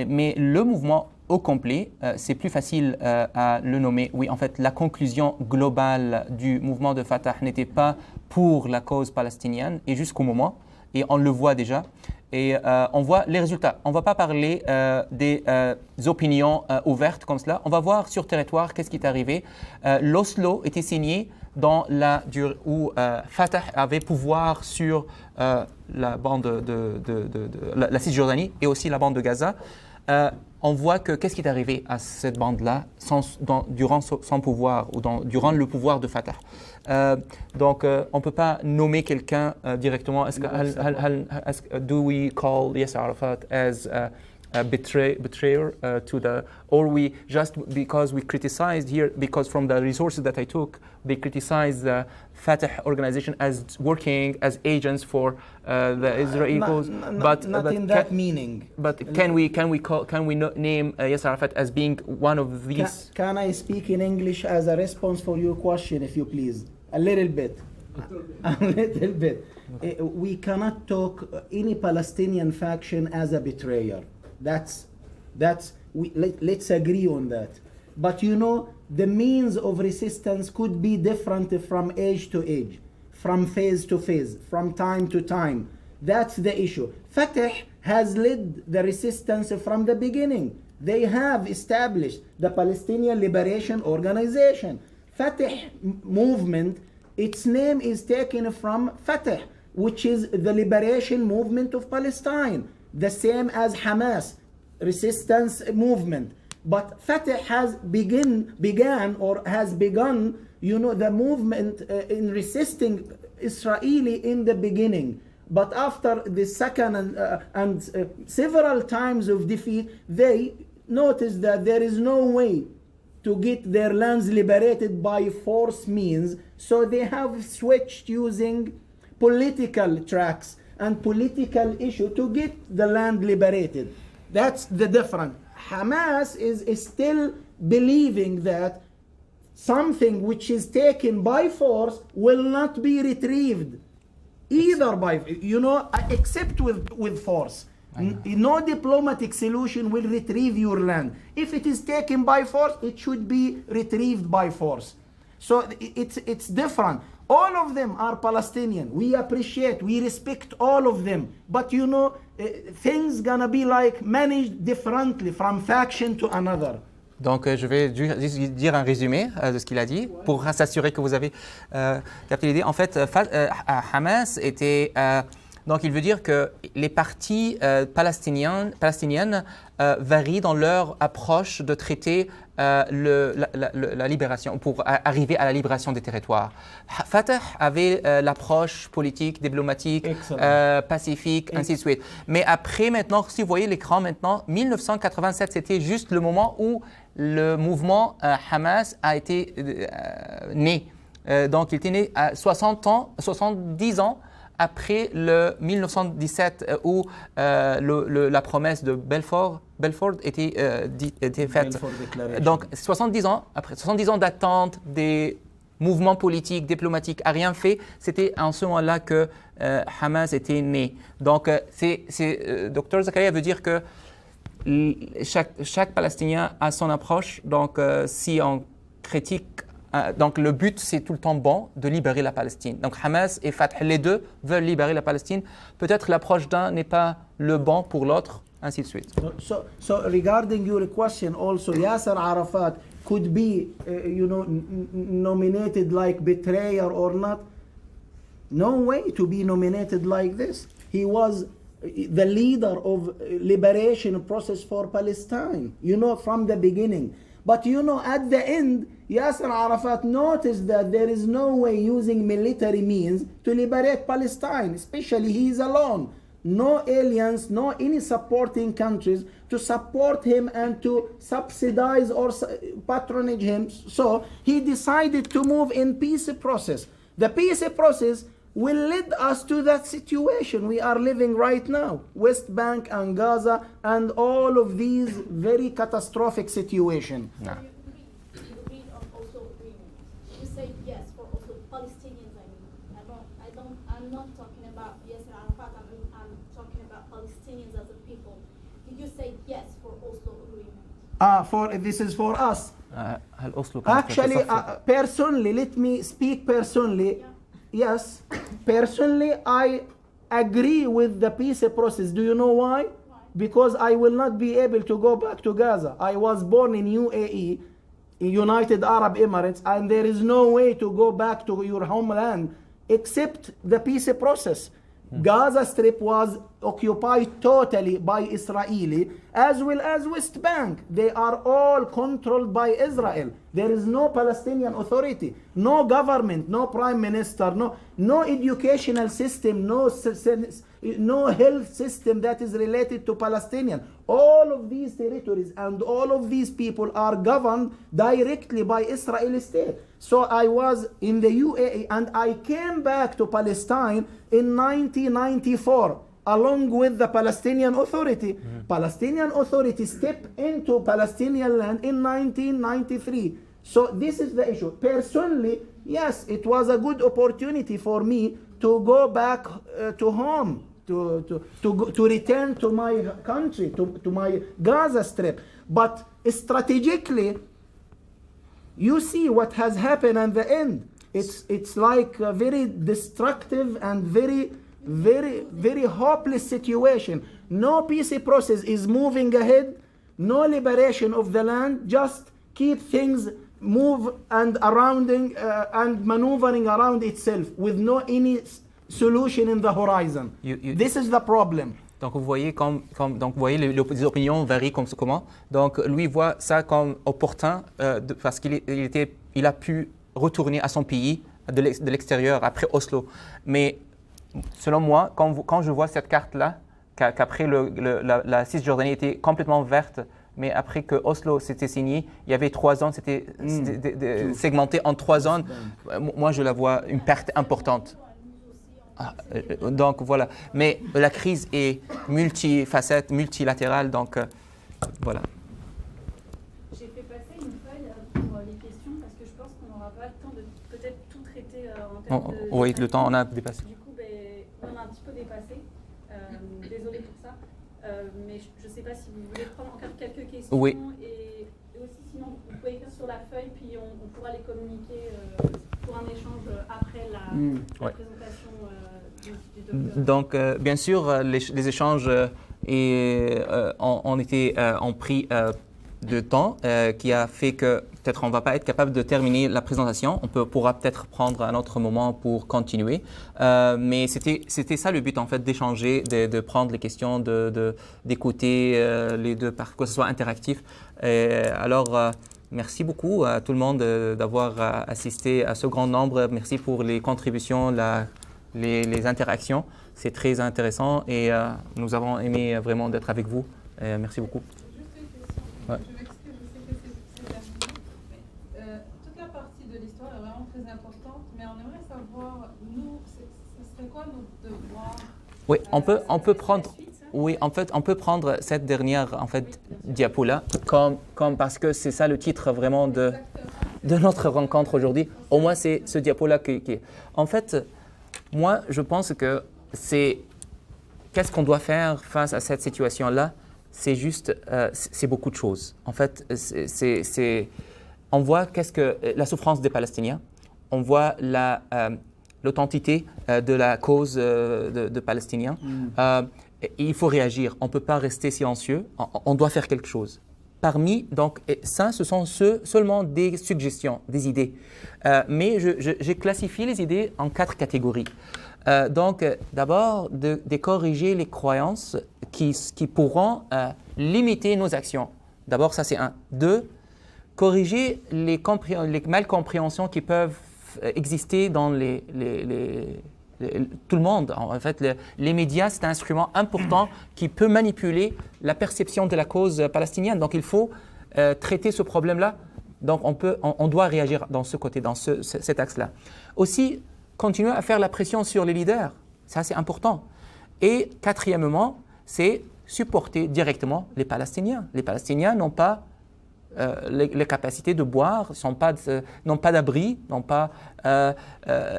mais le mouvement au complet, c'est plus facile à le nommer. Oui, en fait, la conclusion globale du mouvement de Fatah n'était pas pour la cause palestinienne, et jusqu'au moment, et on le voit déjà, et on voit les résultats. On ne va pas parler des opinions ouvertes comme cela, on va voir sur territoire qu'est-ce qui est arrivé. L'Oslo était signé dans où Fatah avait pouvoir sur la bande la Cisjordanie et aussi la bande de Gaza. On voit que qu'est-ce qui est arrivé à cette bande-là durant son pouvoir ou durant le pouvoir de Fatah. Donc, on ne peut pas nommer quelqu'un directement. Do we call Yasser Arafat as a betrayer to the, or we just because we criticized here, because from the resources that I took, they criticized the Fatah organization as working as agents for the Israeli cause, but in that meaning. But can we name Yasser Arafat as being one of these? Can I speak in English as a response for your question, if you please? A little bit. A little bit. We cannot talk any Palestinian faction as a betrayer. Let's agree on that. But you know, the means of resistance could be different from age to age, from phase to phase, from time to time. That's the issue. Fatah has led the resistance from the beginning. They have established the Palestinian Liberation Organization. Fatah movement, its name is taken from Fatah, which is the liberation movement of Palestine, the same as Hamas, resistance movement. But Fatah has begun, you know, the movement in resisting Israeli in the beginning. But after the second and several times of defeat, they noticed that there is no way to get their lands liberated by force means. So they have switched using political tracks and political issue to get the land liberated. That's the difference. Hamas is still believing that something which is taken by force will not be retrieved either by, you know, except with force. No diplomatic solution will retrieve your land. If it is taken by force, it should be retrieved by force. So it's different. All of them are Palestinian. We appreciate, we respect all of them. But you know, things gonna be like managed differently from faction to another. Donc, je vais juste dire un résumé de ce qu'il a dit pour s'assurer que vous avez capté l'idée. En fait, Hamas était... donc, il veut dire que les partis palestiniennes varient dans leur approche de traiter la libération, pour arriver à la libération des territoires. Fatah avait l'approche politique, diplomatique, pacifique, ainsi de suite. Mais après, maintenant, si vous voyez l'écran maintenant, 1987, c'était juste le moment où le mouvement Hamas a été né. Donc, il était né à 70 ans après le 1917 où la promesse de Balfour était faite. Donc 70 ans après, 70 ans d'attente des mouvements politiques, diplomatiques, a rien fait. C'était en ce moment-là que Hamas était né. Donc Dr Zakaria veut dire que chaque Palestinien a son approche. Donc si on critique, donc le but, c'est tout le temps bon de libérer la Palestine. Donc Hamas et Fatah, les deux veulent libérer la Palestine. Peut-être l'approche d'un n'est pas le bon pour l'autre, ainsi de suite. So regarding your question also, Yasser Arafat could be, nominated like betrayer or not. No way to be nominated like this. He was the leader of liberation process for Palestine, from the beginning. But at the end, Yasser Arafat noticed that there is no way using military means to liberate Palestine, especially he is alone. No aliens, no any supporting countries to support him and to subsidize or patronage him. So he decided to move in peace process. The peace process will lead us to that situation we are living right now, West Bank and Gaza and all of these very catastrophic situations. No. You agreed on Oslo agreement. You say yes for also Palestinians. I'm not talking about Yasser Arafat. I'm talking about Palestinians as a people. Did you say yes for Oslo agreement? This is for us. Oslo Actually, personally, let me speak personally. Yeah. Yes, personally, I agree with the peace process. Do you know why? Because I will not be able to go back to Gaza. I was born in UAE, United Arab Emirates, and there is no way to go back to your homeland except the peace process. Gaza Strip was occupied totally by Israeli as well as West Bank. They are all controlled by Israel. There is no Palestinian Authority, no government, no prime minister, no educational system, no health system that is related to Palestinian. All of these territories and all of these people are governed directly by Israeli state. So I was in the UAE and I came back to Palestine in 1994 along with the Palestinian Authority. Palestinian Authority stepped into Palestinian land in 1993. So this is the issue. Personally, yes, it was a good opportunity for me to go back to home, to return to my country, to my Gaza Strip. But strategically, you see what has happened at the end. It's like a very destructive and very, very hopeless situation. No peace process is moving ahead, no liberation of the land, just keep things move and maneuvering around itself with no any solution in the horizon. This is the problem. Donc vous voyez les opinions varient comme comment. Donc lui voit ça comme opportun parce qu'il a pu retourner à son pays de l'extérieur après Oslo. Mais selon moi, quand je vois cette carte-là, qu'après la Cisjordanie était complètement verte, mais après que Oslo s'était signé, il y avait 3 zones, c'était segmenté en 3 zones. Moi, je la vois une perte importante. Donc voilà. Mais la crise est multifacette, multilatérale, donc voilà. J'ai fait passer une feuille pour les questions parce que je pense qu'on n'aura pas le temps de peut-être tout traiter en termes de... Oui, le temps, on a dépassé. Du coup, on a un petit peu dépassé. Désolée pour ça. Mais je ne sais pas si vous voulez prendre encore quelques questions. Oui. Et aussi, sinon, vous pouvez écrire sur la feuille, puis on pourra les communiquer pour un échange après la présentation Donc, bien sûr, les échanges ont pris de temps qui a fait que peut-être on ne va pas être capable de terminer la présentation. On pourra peut-être prendre un autre moment pour continuer. Mais c'était ça le but, en fait, d'échanger, de prendre les questions, d'écouter les deux, que ce soit interactif. Alors, merci beaucoup à tout le monde d'avoir assisté à ce grand nombre. Merci pour les contributions, les interactions. C'est très intéressant et nous avons aimé vraiment d'être avec vous. Merci beaucoup. Juste une question. Ouais. Je m'excuse, je sais que c'est terminé. Mais, toute la partie de l'histoire est vraiment très importante, mais on aimerait savoir, nous, ce serait quoi nos devoirs? Oui, on peut prendre. Oui, en fait, on peut prendre cette dernière diapo-là comme parce que c'est ça le titre vraiment de notre rencontre aujourd'hui. Au moins, c'est ce diapo-là qui est. En fait, moi, je pense que qu'est-ce qu'on doit faire face à cette situation-là? C'est juste, c'est beaucoup de choses. En fait, on voit qu'est-ce que la souffrance des Palestiniens, on voit l'authenticité de la cause de Palestiniens. Il faut réagir. On ne peut pas rester silencieux. On doit faire quelque chose. Donc, ça, ce sont seulement des suggestions, des idées. Mais j'ai classifié les idées en 4 catégories. Donc, d'abord, de corriger les croyances qui pourront limiter nos actions. D'abord, ça c'est 1. 2, corriger les malcompréhensions qui peuvent exister dans tout le monde. En fait, les médias, c'est un instrument important qui peut manipuler la perception de la cause palestinienne. Donc, il faut traiter ce problème-là. Donc, on doit réagir dans ce côté, dans cet axe-là. Aussi, continuer à faire la pression sur les leaders. Ça, c'est important. Et 4e, c'est supporter directement les Palestiniens. Les Palestiniens n'ont pas les capacités de boire, n'ont pas d'abri,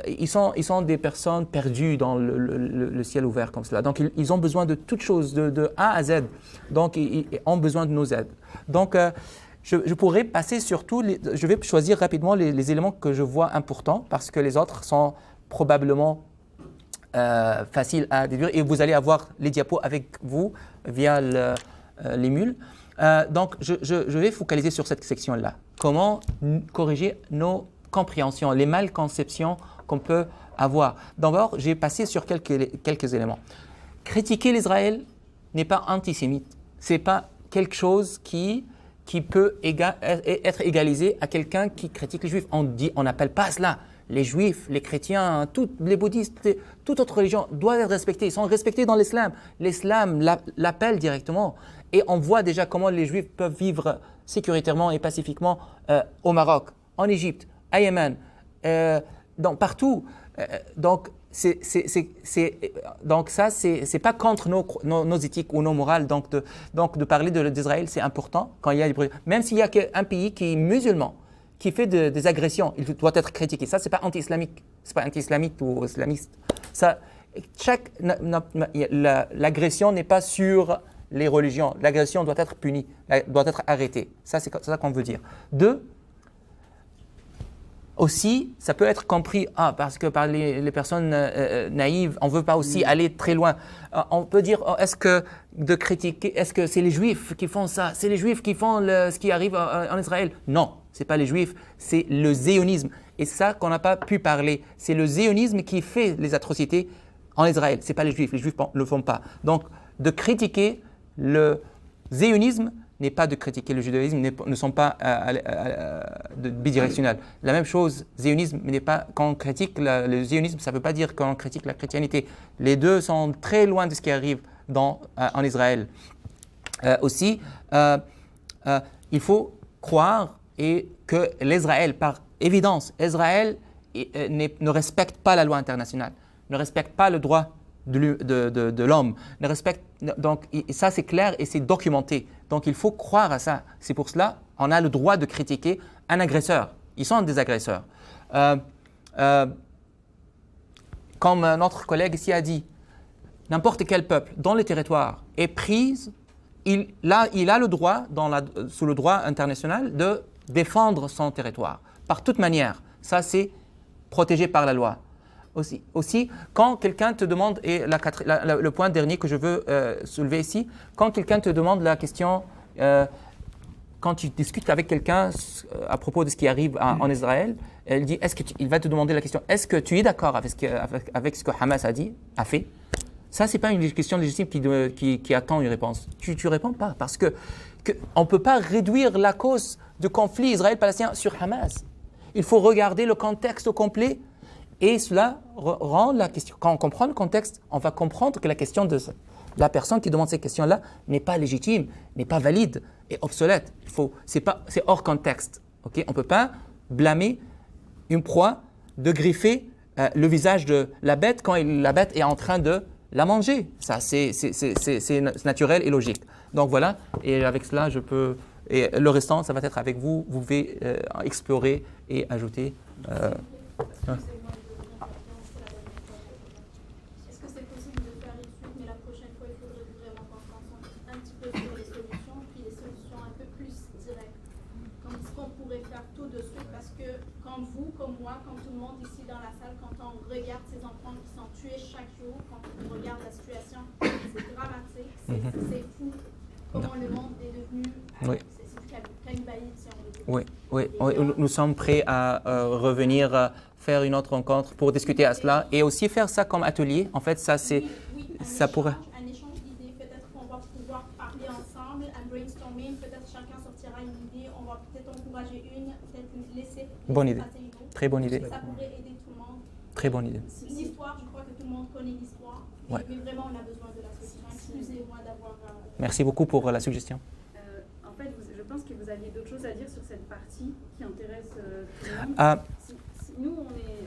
ils sont des personnes perdues dans le ciel ouvert comme cela. Donc, ils ont besoin de toutes choses, de A à Z. Donc, ils ont besoin de nos aides. Donc, je pourrais passer sur je vais choisir rapidement les éléments que je vois importants parce que les autres sont probablement faciles à déduire et vous allez avoir les diapos avec vous via l'émule. Donc, je vais focaliser sur cette section-là. Comment corriger nos compréhensions, les malconceptions qu'on peut avoir. D'abord, j'ai passé sur quelques éléments. Critiquer l'Israël n'est pas antisémite. Ce n'est pas quelque chose qui peut être égalisé à quelqu'un qui critique les Juifs. On n'appelle pas cela. Les Juifs, les chrétiens, les bouddhistes, toute autre religion doivent être respectés. Ils sont respectés dans l'islam. L'islam l'appelle directement. Et on voit déjà comment les Juifs peuvent vivre sécuritairement et pacifiquement au Maroc, en Égypte, à Yémen, partout. Donc ça, c'est pas contre nos éthiques ou nos morales. Donc de parler d'Israël, c'est important quand il y a même s'il y a un pays qui est musulman, qui fait des agressions, il doit être critiqué. Ça, c'est pas anti-islamique, c'est pas anti-islamite ou islamiste. Ça, l'agression n'est pas sur les religions. L'agression doit être punie, doit être arrêtée. Ça, c'est ça qu'on veut dire. 2, aussi, ça peut être compris parce que par les personnes naïves, on ne veut pas aussi aller très loin. On peut dire, est-ce que c'est les Juifs qui font ça? C'est les Juifs qui font ce qui arrive en Israël? Non, ce n'est pas les Juifs, c'est le zionisme. Et c'est ça qu'on n'a pas pu parler. C'est le zionisme qui fait les atrocités en Israël. Ce n'est pas les Juifs ne le font pas. Donc, de critiquer le zionisme n'est pas de critiquer le judaïsme, ne sont pas bidirectionnels. La même chose, zionisme n'est pas quand on critique le zionisme, ça ne veut pas dire qu'on critique la chrétienté. Les deux sont très loin de ce qui arrive en Israël. Aussi, il faut croire que l'Israël, par évidence, Israël ne respecte pas la loi internationale, ne respecte pas le droit de l'homme, ne respecte. Donc, ça c'est clair et c'est documenté. Donc, il faut croire à ça. C'est pour cela qu'on a le droit de critiquer un agresseur. Ils sont des agresseurs. Comme notre collègue ici a dit, n'importe quel peuple dans le territoire est prise, il a le droit, sous le droit international, de défendre son territoire. Par toute manière, ça c'est protégé par la loi. aussi, quand quelqu'un te demande, et le point dernier que je veux soulever ici, quand quelqu'un te demande la question, quand tu discutes avec quelqu'un à propos de ce qui arrive en Israël, il dit, il va te demander la question, est-ce que tu es d'accord avec ce que Hamas a fait? Ça, ce n'est pas une question légitime qui attend une réponse. Tu ne réponds pas, parce on ne peut pas réduire la cause de conflit israél-palestinien sur Hamas. Il faut regarder le contexte au complet, et cela rend la question. Quand on comprend le contexte, on va comprendre que la question de la personne qui demande ces questions-là n'est pas légitime, n'est pas valide et obsolète. C'est hors contexte. Okay? On ne peut pas blâmer une proie de griffer le visage de la bête quand la bête est en train de la manger. Ça, c'est naturel et logique. Donc voilà, et avec cela, et le restant, ça va être avec vous. Vous pouvez explorer et ajouter. Est-ce que c'est possible de faire une suite, mais la prochaine fois, il faudrait vraiment qu'on se concentre un petit peu sur les solutions, puis les solutions un peu plus directes. Comme ce qu'on pourrait faire tout de suite, parce que comme vous, comme moi, comme tout le monde ici dans la salle, quand on regarde ces enfants qui sont tués chaque jour, quand on regarde la situation, c'est dramatique, c'est fou. Comment le monde est devenu... C'est du cannibalisme, si on veut dire. Oui, nous sommes prêts à revenir faire une autre rencontre pour discuter à cela et aussi faire ça comme atelier. En fait, ça c'est... ça pourrait... Un échange d'idées, peut-être qu'on va pouvoir parler ensemble, un brainstorming, peut-être chacun sortira une idée, on va peut-être encourager une, peut-être laisser bonne idée. passer une autre. Très bonne idée. Ça pourrait aider tout le monde. Très bonne idée. L'histoire, je crois que tout le monde connaît l'histoire, mais vraiment on a besoin de la solution. Excusez-moi d'avoir... Merci beaucoup pour la suggestion. En fait, je pense que vous aviez d'autres choses à dire sur cette partie qui intéresse tout le monde. Nous,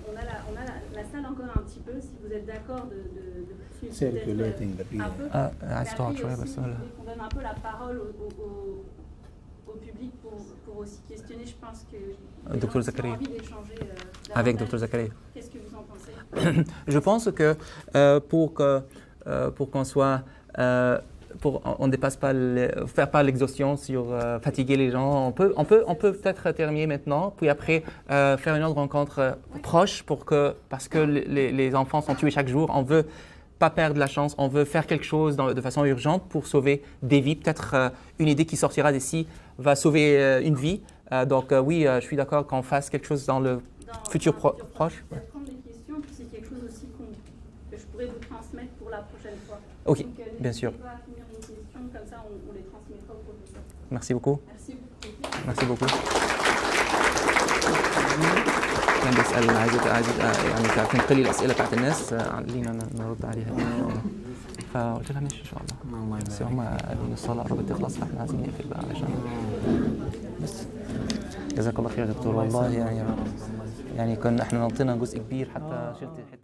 on a la salle encore un petit peu, si vous êtes d'accord de poursuivre peut-être un peu. Mais après, aussi, on donne un peu la parole au public pour aussi questionner. Je pense que les gens ont envie d'échanger avec Dr Zakaria. Qu'est-ce que vous en pensez? Je pense que pour qu'on soit... on ne dépasse pas, faire pas l'exhaustion sur fatiguer les gens. On peut peut-être terminer maintenant, puis après faire une autre rencontre proche parce que les enfants sont tués chaque jour. On veut pas perdre la chance, on veut faire quelque chose de façon urgente pour sauver des vies. Peut-être une idée qui sortira d'ici va sauver une vie. Donc oui, je suis d'accord qu'on fasse quelque chose dans le futur proche. Je vais prendre des questions, puis c'est quelque chose aussi que je pourrais vous transmettre pour la prochaine fois. Ok, donc, bien sûr. Pas à finir une question, comme ça on les transmettra au professeur. Merci beaucoup. Merci beaucoup. Merci beaucoup. كان بيسأل يعني كان كل الأسئلة بتاعت الناس علينا نرد عليها. فقلت لها ماشي إن شاء الله. بس هم قالوا إن الصلاة قربت تخلص فإحنا عايزين نقفل بقى علشان بس. جزاك الله خير يا دكتور والله يعني كنا إحنا نطينا جزء كبير حتى شلت حتة.